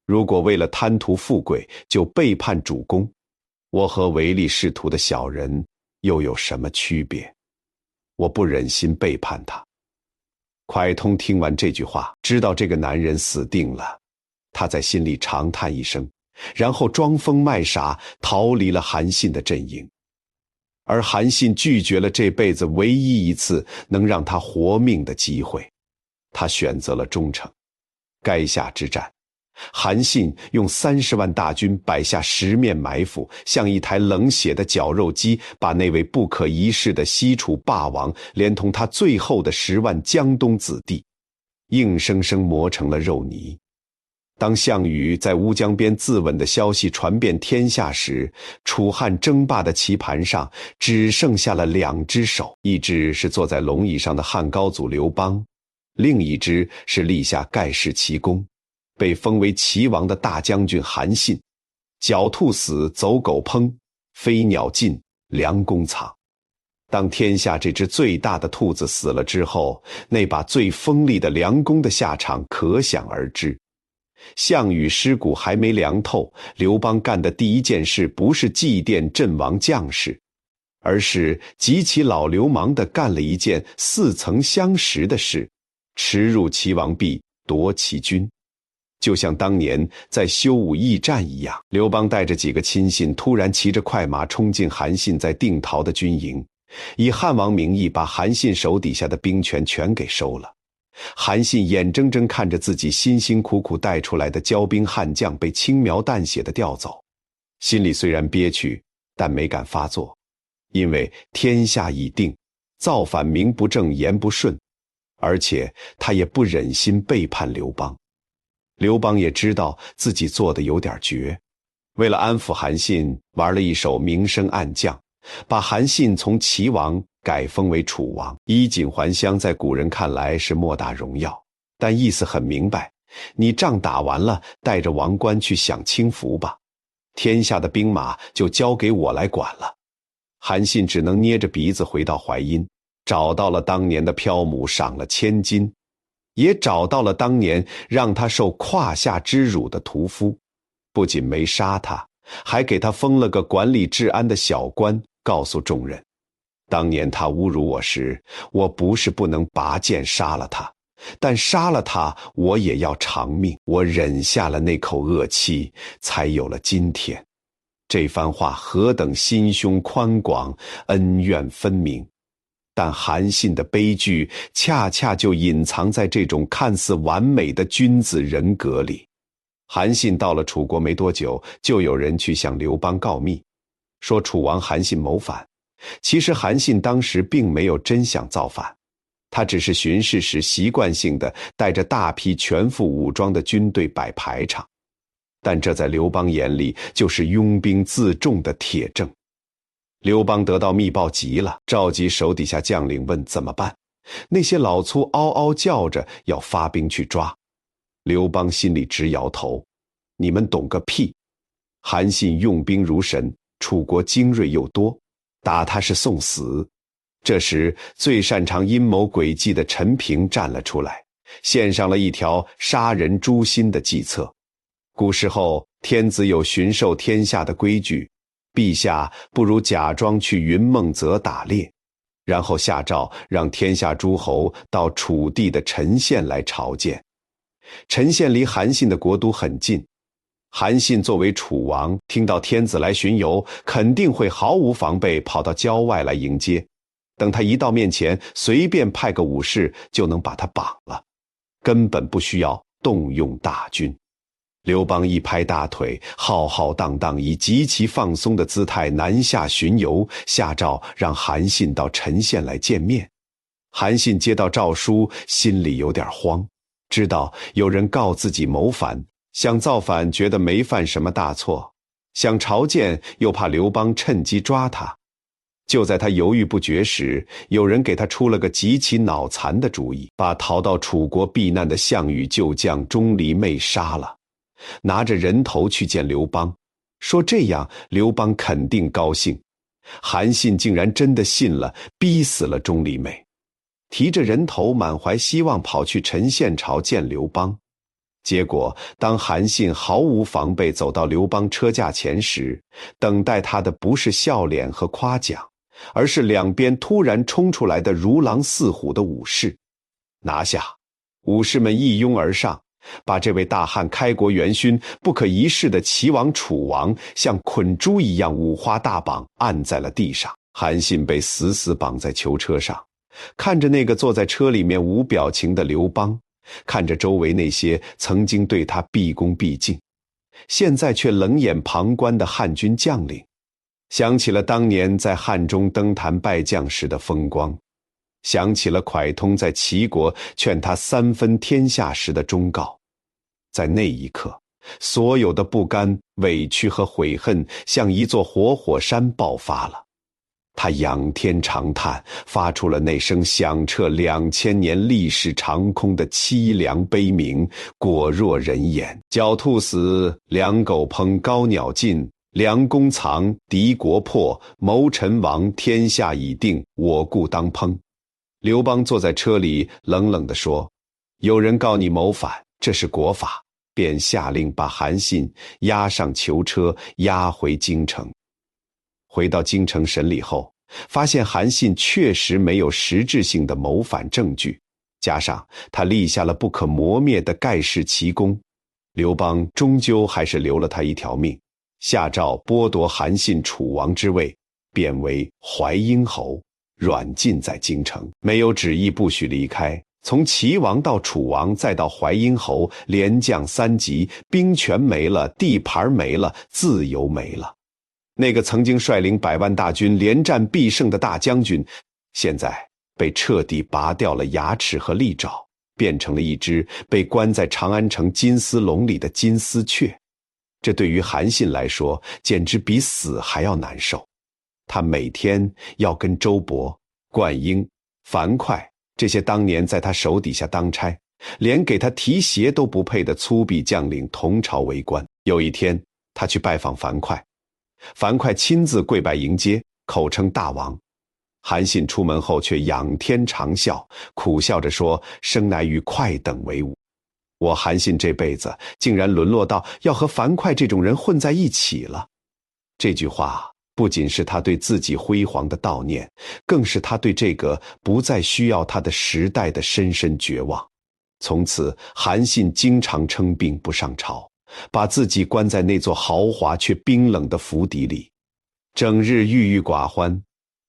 如果为了贪图富贵就背叛主公，我和唯利是图的小人又有什么区别？我不忍心背叛他。蒯通听完这句话，知道这个男人死定了，他在心里长叹一声，然后装疯卖傻逃离了韩信的阵营。而韩信拒绝了这辈子唯一一次能让他活命的机会，他选择了忠诚。垓下之战，韩信用30万大军摆下10面埋伏，像一台冷血的绞肉机，把那位不可一世的西楚霸王连同他最后的10万江东子弟硬生生磨成了肉泥。当项羽在乌江边自刎的消息传遍天下时，楚汉争霸的棋盘上只剩下了2只手，一只是坐在龙椅上的汉高祖刘邦，另一只是立下盖世奇功，被封为齐王的大将军韩信。狡兔死，走狗烹，飞鸟尽，良弓藏。当天下这只最大的兔子死了之后，那把最锋利的良弓的下场可想而知。项羽尸骨还没凉透，刘邦干的第一件事不是祭奠阵亡将士，而是极其老流氓地干了一件似曾相识的事，驰入齐王壁，夺其军。就像当年在修武驿站一样，刘邦带着几个亲信突然骑着快马冲进韩信在定陶的军营，以汉王名义把韩信手底下的兵权全给收了。韩信眼睁睁看着自己辛辛苦苦带出来的骄兵悍将被轻描淡写的调走，心里虽然憋屈，但没敢发作，因为天下已定，造反名不正言不顺，而且他也不忍心背叛刘邦。刘邦也知道自己做的有点绝，为了安抚韩信，玩了一手明升暗降，把韩信从齐王改封为楚王。衣锦还乡在古人看来是莫大荣耀，但意思很明白，你仗打完了，带着王冠去享清福吧。天下的兵马就交给我来管了。韩信只能捏着鼻子回到淮阴，找到了当年的漂母，赏了1000金，也找到了当年让他受胯下之辱的屠夫，不仅没杀他，还给他封了个管理治安的小官，告诉众人，当年他侮辱我时，我不是不能拔剑杀了他，但杀了他我也要偿命，我忍下了那口恶气，才有了今天。这番话何等心胸宽广，恩怨分明。但韩信的悲剧恰恰就隐藏在这种看似完美的君子人格里。韩信到了楚国没多久，就有人去向刘邦告密，说楚王韩信谋反。其实韩信当时并没有真想造反，他只是巡视时习惯性的带着大批全副武装的军队摆排场，但这在刘邦眼里就是拥兵自重的铁证。刘邦得到密报急了，召集手底下将领问怎么办。那些老粗嗷嗷叫着要发兵去抓。刘邦心里直摇头，你们懂个屁！韩信用兵如神，楚国精锐又多，打他是送死。这时最擅长阴谋诡计的陈平站了出来，献上了一条杀人诛心的计策。古时候天子有巡狩天下的规矩，陛下不如假装去云梦泽打猎，然后下诏让天下诸侯到楚地的陈县来朝见。陈县离韩信的国都很近，韩信作为楚王，听到天子来巡游，肯定会毫无防备跑到郊外来迎接。等他一到面前，随便派个武士就能把他绑了，根本不需要动用大军。刘邦一拍大腿，浩浩荡荡以极其放松的姿态南下巡游，下诏让韩信到陈县来见面。韩信接到诏书，心里有点慌，知道有人告自己谋反，想造反觉得没犯什么大错，想朝见又怕刘邦趁机抓他。就在他犹豫不决时，有人给他出了个极其脑残的主意，把逃到楚国避难的项羽旧将钟离昧杀了，拿着人头去见刘邦，说这样刘邦肯定高兴。韩信竟然真的信了，逼死了钟离昧，提着人头满怀希望跑去陈县朝见刘邦。结果当韩信毫无防备走到刘邦车驾前时，等待他的不是笑脸和夸奖，而是两边突然冲出来的如狼似虎的武士。拿下！武士们一拥而上，把这位大汉开国元勋不可一世的齐王楚王像捆猪一样五花大绑，按在了地上。韩信被死死绑在囚车上，看着那个坐在车里面无表情的刘邦，看着周围那些曾经对他毕恭毕敬，现在却冷眼旁观的汉军将领，想起了当年在汉中登坛拜将时的风光，想起了蒯通在齐国劝他三分天下时的忠告。在那一刻，所有的不甘、委屈和悔恨像一座活火山爆发了。他仰天长叹，发出了那声响彻2000年历史长空的凄凉悲鸣，果若人言。狡兔死，良狗烹，高鸟尽，良弓藏，敌国破，谋臣亡，天下已定，我故当烹。刘邦坐在车里冷冷地说，有人告你谋反，这是国法，便下令把韩信押上囚车，押回京城。回到京城审理后，发现韩信确实没有实质性的谋反证据，加上他立下了不可磨灭的盖世奇功，刘邦终究还是留了他一条命，下诏剥夺韩信楚王之位，贬为淮阴侯，软禁在京城，没有旨意不许离开。从齐王到楚王再到淮阴侯，连降3级，兵权没了，地盘没了，自由没了。那个曾经率领100万大军连战必胜的大将军，现在被彻底拔掉了牙齿和利爪，变成了一只被关在长安城金丝笼里的金丝雀。这对于韩信来说，简直比死还要难受。他每天要跟周勃、灌婴、樊哙这些当年在他手底下当差，连给他提鞋都不配的粗鄙将领同朝为官。有一天，他去拜访樊哙，樊哙亲自跪拜迎接，口称大王。韩信出门后却仰天长啸，苦笑着说：“生乃与哙等为伍。我韩信这辈子竟然沦落到要和樊哙这种人混在一起了。”这句话不仅是他对自己辉煌的悼念，更是他对这个不再需要他的时代的深深绝望。从此，韩信经常称病不上朝，把自己关在那座豪华却冰冷的府邸里，整日郁郁寡欢，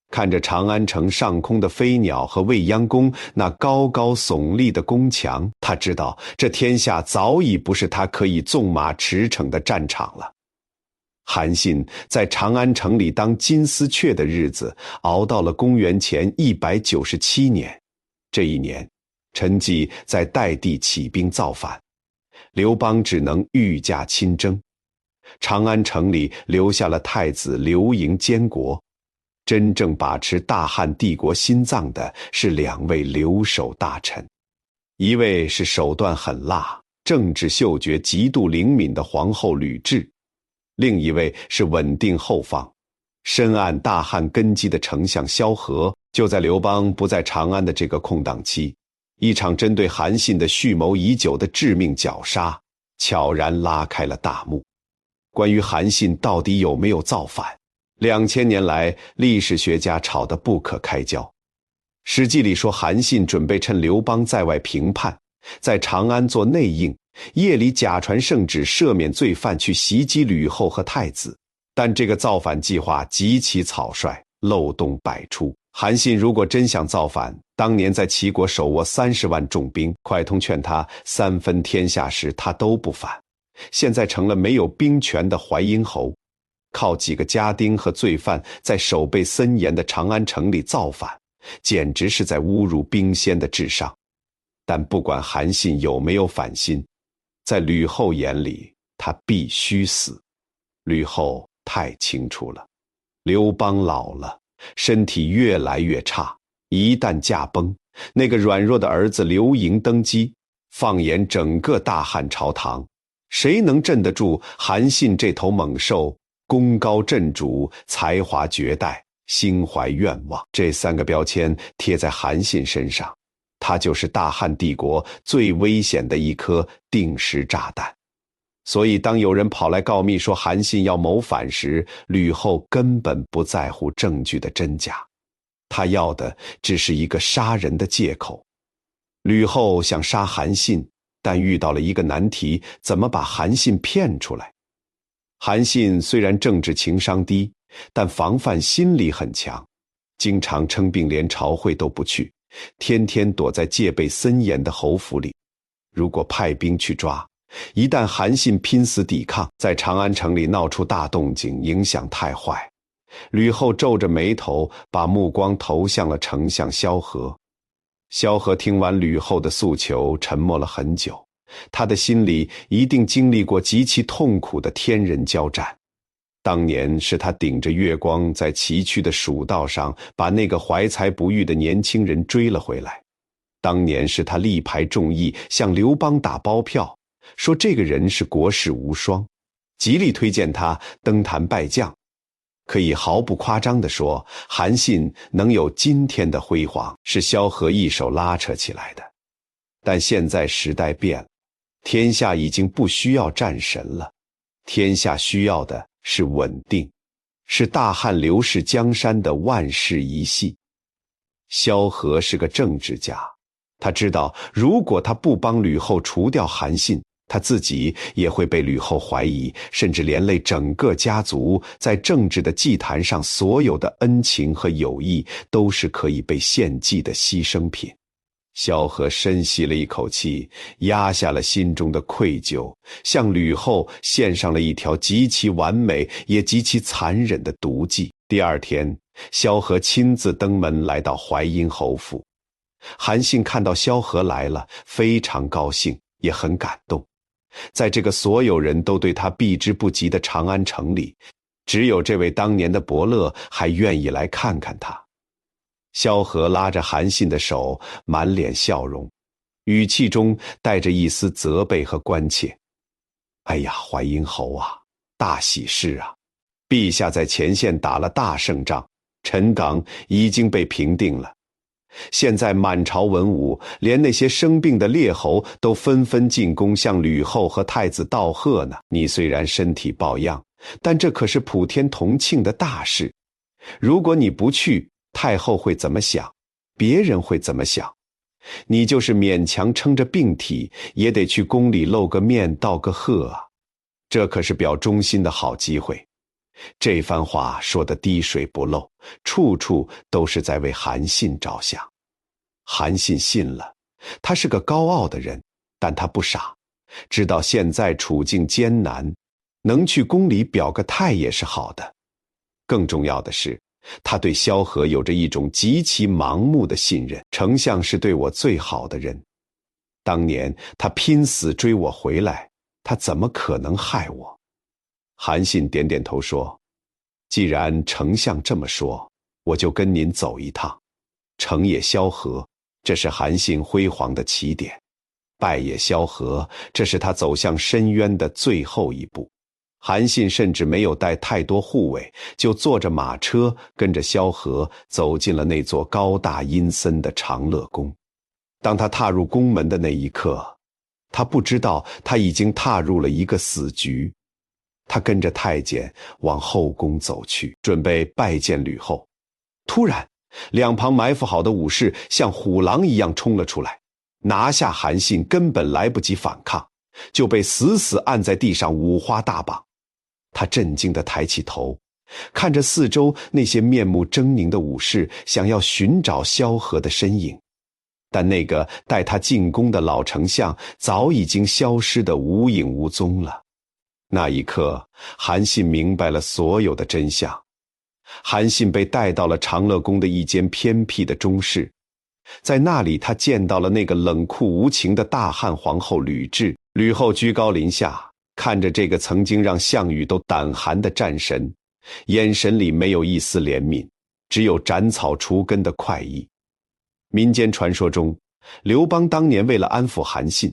看着长安城上空的飞鸟和未央宫那高高耸立的宫墙，他知道这天下早已不是他可以纵马驰骋的战场了。韩信在长安城里当金丝雀的日子熬到了公元前197年。这一年，陈纪在代地起兵造反，刘邦只能御驾亲征。长安城里留下了太子刘盈监国，真正把持大汉帝国心脏的是2位留守大臣，一位是手段狠辣、政治嗅觉极度灵敏的皇后吕雉，另一位是稳定后方、深谙大汉根基的丞相萧何。就在刘邦不在长安的这个空档期，一场针对韩信的蓄谋已久的致命绞杀悄然拉开了大幕。关于韩信到底有没有造反，2000年来历史学家吵得不可开交。史记里说韩信准备趁刘邦在外平叛，在长安做内应，夜里假传圣旨赦免罪犯去袭击吕后和太子。但这个造反计划极其草率，漏洞百出。韩信如果真想造反，当年在齐国手握30万重兵，蒯通劝他3分天下时他都不反，现在成了没有兵权的淮阴侯，靠几个家丁和罪犯在守备森严的长安城里造反，简直是在侮辱兵仙的智商。但不管韩信有没有反心，在吕后眼里他必须死。吕后太清楚了，刘邦老了，身体越来越差，一旦驾崩，那个软弱的儿子刘盈登基，放眼整个大汉朝堂，谁能镇得住韩信这头猛兽？功高震主，才华绝代，心怀愿望，这3个标签贴在韩信身上，他就是大汉帝国最危险的一颗定时炸弹。所以当有人跑来告密说韩信要谋反时，吕后根本不在乎证据的真假，他要的只是一个杀人的借口。吕后想杀韩信，但遇到了一个难题，怎么把韩信骗出来？韩信虽然政治情商低，但防范心理很强，经常称病连朝会都不去，天天躲在戒备森严的侯府里。如果派兵去抓，一旦韩信拼死抵抗，在长安城里闹出大动静，影响太坏。吕后皱着眉头，把目光投向了丞相萧何。萧何听完吕后的诉求，沉默了很久，他的心里一定经历过极其痛苦的天人交战。当年是他顶着月光，在崎岖的蜀道上，把那个怀才不遇的年轻人追了回来。当年是他力排众议，向刘邦打包票，说这个人是国士无双，极力推荐他登坛拜将。可以毫不夸张地说，韩信能有今天的辉煌，是萧何一手拉扯起来的。但现在时代变了，天下已经不需要战神了，天下需要的是稳定，是大汉刘氏江山的万世一系。萧何是个政治家，他知道如果他不帮吕后除掉韩信，他自己也会被吕后怀疑，甚至连累整个家族。在政治的祭坛上，所有的恩情和友谊都是可以被献祭的牺牲品。萧何深吸了一口气，压下了心中的愧疚，向吕后献上了一条极其完美也极其残忍的毒计。第二天，萧何亲自登门来到淮阴侯府。韩信看到萧何来了，非常高兴，也很感动。在这个所有人都对他避之不及的长安城里，只有这位当年的伯乐还愿意来看看他。萧何拉着韩信的手，满脸笑容，语气中带着一丝责备和关切。哎呀，淮阴侯啊，大喜事啊！陛下在前线打了大胜仗，陈岗已经被平定了。现在满朝文武，连那些生病的列侯都纷纷进宫向吕后和太子道贺呢。你虽然身体抱恙，但这可是普天同庆的大事。如果你不去，太后会怎么想？别人会怎么想？你就是勉强撑着病体，也得去宫里露个面道个贺啊！这可是表忠心的好机会。这番话说得滴水不漏，处处都是在为韩信着想。韩信信了，他是个高傲的人，但他不傻，知道现在处境艰难，能去宫里表个态也是好的。更重要的是，他对萧何有着一种极其盲目的信任。丞相是对我最好的人，当年他拼死追我回来，他怎么可能害我？韩信点点头说，既然丞相这么说，我就跟您走一趟。成也萧何，这是韩信辉煌的起点；败也萧何，这是他走向深渊的最后一步。韩信甚至没有带太多护卫，就坐着马车跟着萧何走进了那座高大阴森的长乐宫。当他踏入宫门的那一刻，他不知道他已经踏入了一个死局。他跟着太监往后宫走去，准备拜见吕后。突然，两旁埋伏好的武士像虎狼一样冲了出来，拿下韩信根本来不及反抗，就被死死按在地上五花大绑。他震惊地抬起头，看着四周那些面目狰狞的武士，想要寻找萧何的身影，但那个带他进宫的老丞相早已经消失得无影无踪了。那一刻，韩信明白了所有的真相。韩信被带到了长乐宫的一间偏僻的中室，在那里他见到了那个冷酷无情的大汉皇后吕雉。吕后居高临下，看着这个曾经让项羽都胆寒的战神，眼神里没有一丝怜悯，只有斩草除根的快意。民间传说中，刘邦当年为了安抚韩信，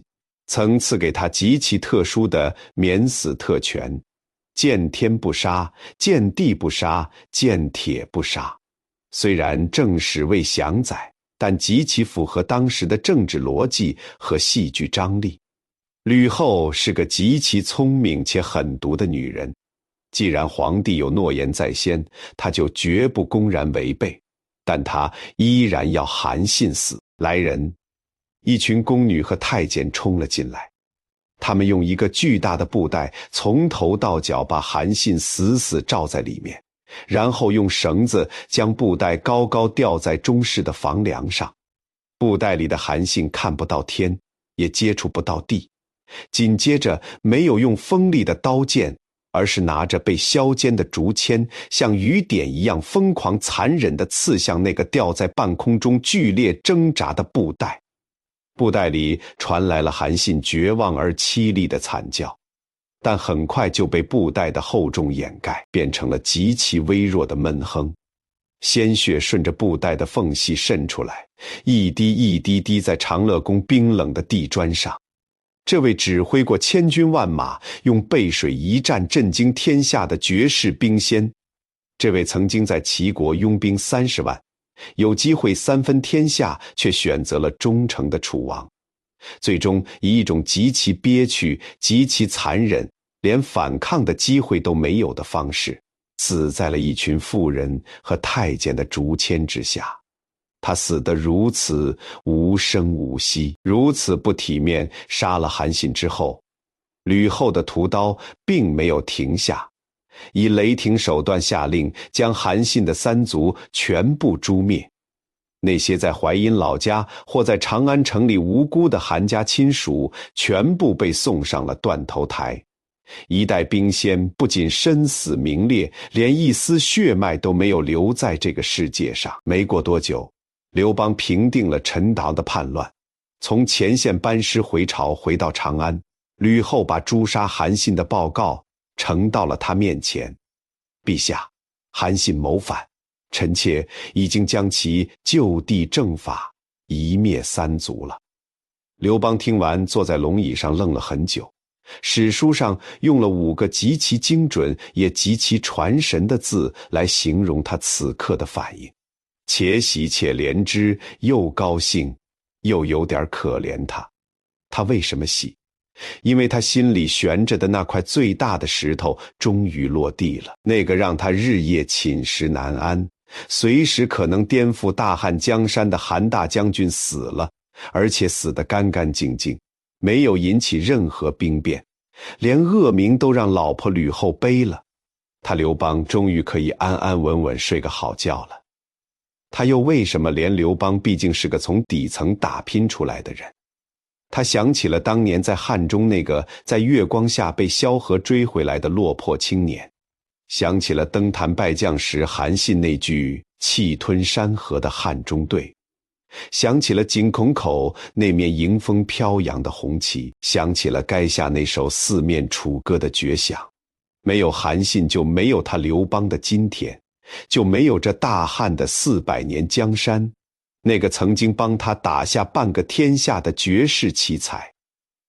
曾赐给他极其特殊的免死特权，见天不杀，见地不杀，见铁不杀。虽然正史未详载，但极其符合当时的政治逻辑和戏剧张力。吕后是个极其聪明且狠毒的女人，既然皇帝有诺言在先，她就绝不公然违背，但她依然要韩信死。来人！一群宫女和太监冲了进来，他们用一个巨大的布袋从头到脚把韩信死死罩在里面，然后用绳子将布袋高高吊在中室的房梁上。布袋里的韩信看不到天，也接触不到地，紧接着没有用锋利的刀剑，而是拿着被削尖的竹签，像雨点一样疯狂残忍地刺向那个吊在半空中剧烈挣扎的布袋。布袋里传来了韩信绝望而凄厉的惨叫，但很快就被布袋的厚重掩盖，变成了极其微弱的闷哼。鲜血顺着布袋的缝隙渗出来，一滴一滴滴在长乐宫冰冷的地砖上。这位指挥过千军万马，用背水一战震惊天下的绝世兵仙，这位曾经在齐国拥兵30万，有机会三分天下，却选择了忠诚的楚王，最终以一种极其憋屈、极其残忍，连反抗的机会都没有的方式，死在了一群妇人和太监的竹签之下。他死得如此无声无息，如此不体面。杀了韩信之后，吕后的屠刀并没有停下，以雷霆手段下令将韩信的3族全部诛灭。那些在淮阴老家或在长安城里无辜的韩家亲属，全部被送上了断头台。一代兵仙不仅身死名裂，连一丝血脉都没有留在这个世界上。没过多久，刘邦平定了陈达的叛乱，从前线班师回朝，回到长安。吕后把诛杀韩信的报告呈到了他面前。陛下，韩信谋反，臣妾已经将其就地正法，夷灭3族了。刘邦听完，坐在龙椅上愣了很久，史书上用了5个极其精准也极其传神的字来形容他此刻的反应：且喜且怜之，又高兴，又有点可怜他。他为什么喜？因为他心里悬着的那块最大的石头终于落地了，那个让他日夜寝食难安，随时可能颠覆大汉江山的韩大将军死了，而且死得干干净净，没有引起任何兵变，连恶名都让老婆吕后背了。他刘邦终于可以安安稳稳睡个好觉了。他又为什么连刘邦毕竟是个从底层打拼出来的人？他想起了当年在汉中那个在月光下被萧何追回来的落魄青年，想起了登坛拜将时韩信那句气吞山河的汉中队，想起了井孔口那面迎风飘扬的红旗，想起了垓下那首四面楚歌的绝响。没有韩信，就没有他刘邦的今天，就没有这大汉的400年江山，那个曾经帮他打下半个天下的绝世奇才，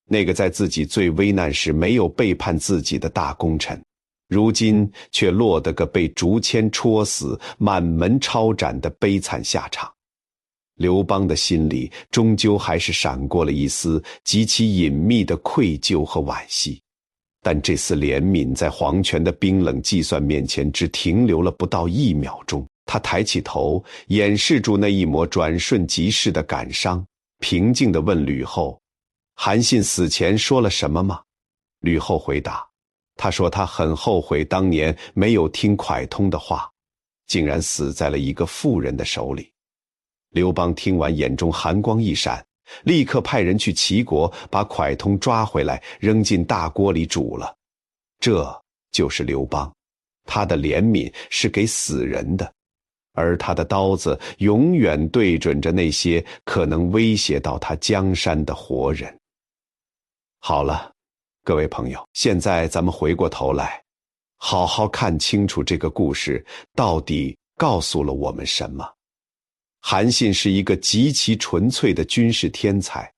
那个在自己最危难时没有背叛自己的大功臣，如今却落得个被竹签戳死、满门抄斩的悲惨下场。刘邦的心里终究还是闪过了一丝极其隐秘的愧疚和惋惜，但这丝怜悯在黄权的冰冷计算面前只停留了不到1秒钟。他抬起头，掩饰住那一抹转瞬即逝的感伤，平静地问吕后：“韩信死前说了什么吗？”吕后回答：“他说他很后悔当年没有听蒯通的话，竟然死在了一个妇人的手里。”刘邦听完，眼中寒光一闪，立刻派人去齐国把蒯通抓回来，扔进大锅里煮了。这就是刘邦，他的怜悯是给死人的，而他的刀子永远对准着那些可能威胁到他江山的活人。好了，各位朋友，现在咱们回过头来，好好看清楚这个故事到底告诉了我们什么。韩信是一个极其纯粹的军事天才，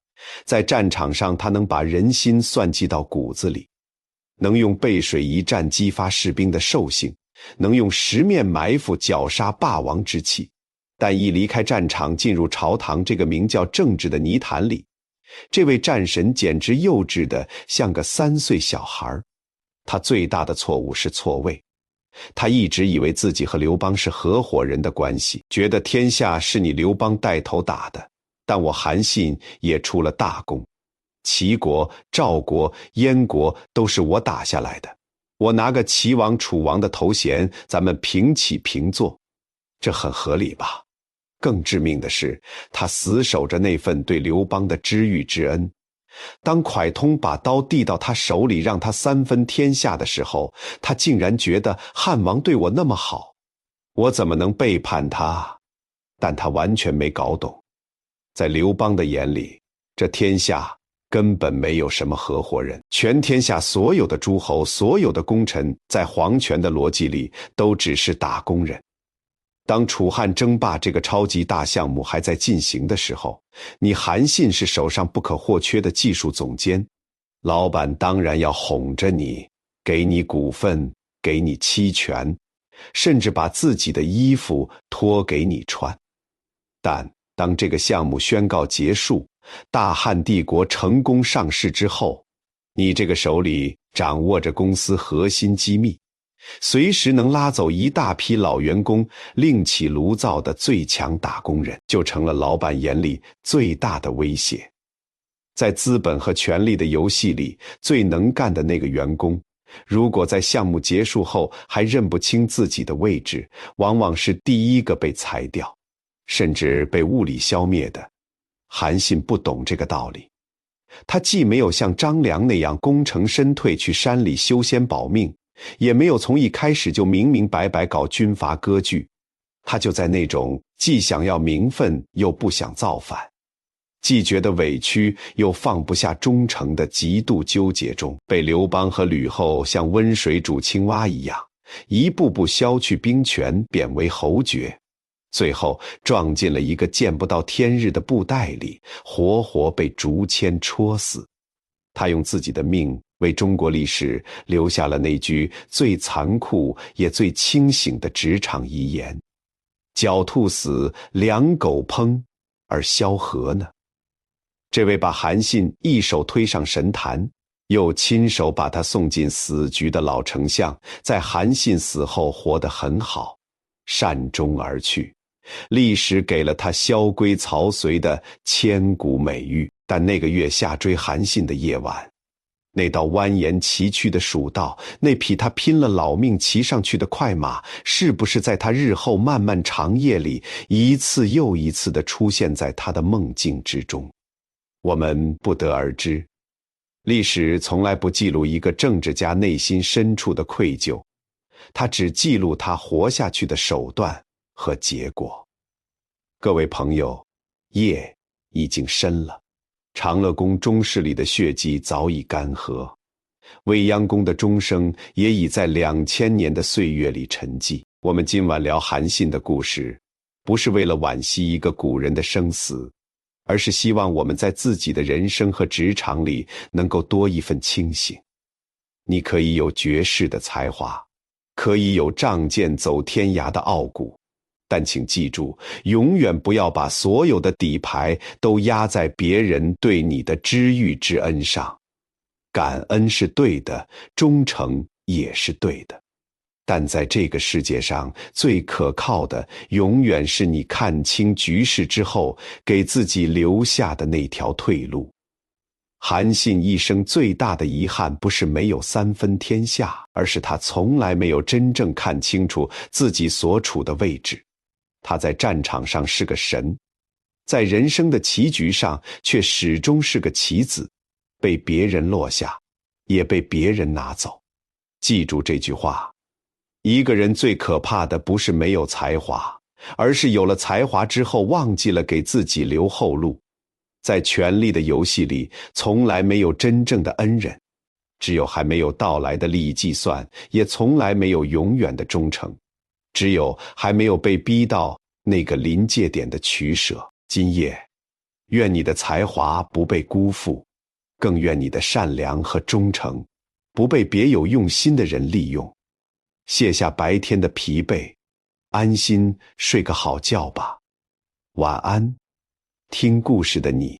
在战场上他能把人心算计到骨子里，能用背水一战激发士兵的兽性，能用十面埋伏绞杀霸王之气，但一离开战场进入朝堂这个名叫政治的泥潭里，这位战神简直幼稚的像个3岁小孩。他最大的错误是错位，他一直以为自己和刘邦是合伙人的关系，觉得天下是你刘邦带头打的，但我韩信也出了大功，齐国、赵国、燕国都是我打下来的，我拿个齐王、楚王的头衔，咱们平起平坐，这很合理吧？更致命的是，他死守着那份对刘邦的知遇之恩。当蒯通把刀递到他手里，让他3分天下的时候，他竟然觉得汉王对我那么好，我怎么能背叛他？但他完全没搞懂，在刘邦的眼里，这天下根本没有什么合伙人，全天下所有的诸侯、所有的功臣，在皇权的逻辑里都只是打工人。当楚汉争霸这个超级大项目还在进行的时候，你韩信是手上不可或缺的技术总监，老板当然要哄着你，给你股份，给你期权，甚至把自己的衣服脱给你穿。但当这个项目宣告结束，大汉帝国成功上市之后，你这个手里掌握着公司核心机密，随时能拉走一大批老员工，另起炉灶的最强打工人，就成了老板眼里最大的威胁。在资本和权力的游戏里，最能干的那个员工，如果在项目结束后还认不清自己的位置，往往是第一个被裁掉，甚至被物理消灭的。韩信不懂这个道理，他既没有像张良那样功成身退去山里修仙保命，也没有从一开始就明明白白搞军阀割据，他就在那种既想要名分又不想造反，既觉得委屈又放不下忠诚的极度纠结中，被刘邦和吕后像温水煮青蛙一样，一步步削去兵权，贬为侯爵，最后撞进了一个见不到天日的布袋里，活活被竹签戳死。他用自己的命为中国历史留下了那句最残酷也最清醒的职场遗言：狡兔死，良狗烹，而萧何呢？这位把韩信一手推上神坛，又亲手把他送进死局的老丞相，在韩信死后活得很好，善终而去。历史给了他萧规曹随的千古美誉。但那个月下追韩信的夜晚，那道蜿蜒崎岖的蜀道，那匹他拼了老命骑上去的快马，是不是在他日后漫漫长夜里，一次又一次地出现在他的梦境之中？我们不得而知。历史从来不记录一个政治家内心深处的愧疚，他只记录他活下去的手段和结果。各位朋友，夜已经深了，长乐宫钟室里的血迹早已干涸，未央宫的钟声也已在2000年的岁月里沉寂。我们今晚聊韩信的故事，不是为了惋惜一个古人的生死，而是希望我们在自己的人生和职场里能够多一份清醒。你可以有绝世的才华，可以有仗剑走天涯的傲骨，但请记住，永远不要把所有的底牌都压在别人对你的知遇之恩上。感恩是对的，忠诚也是对的，但在这个世界上，最可靠的永远是你看清局势之后，给自己留下的那条退路。韩信一生最大的遗憾，不是没有3分天下，而是他从来没有真正看清楚自己所处的位置。他在战场上是个神，在人生的棋局上却始终是个棋子，被别人落下，也被别人拿走。记住这句话，一个人最可怕的不是没有才华，而是有了才华之后忘记了给自己留后路。在权力的游戏里，从来没有真正的恩人，只有还没有到来的利益计算，也从来没有永远的忠诚。只有还没有被逼到那个临界点的取舍。今夜，愿你的才华不被辜负，更愿你的善良和忠诚不被别有用心的人利用。卸下白天的疲惫，安心睡个好觉吧。晚安，听故事的你。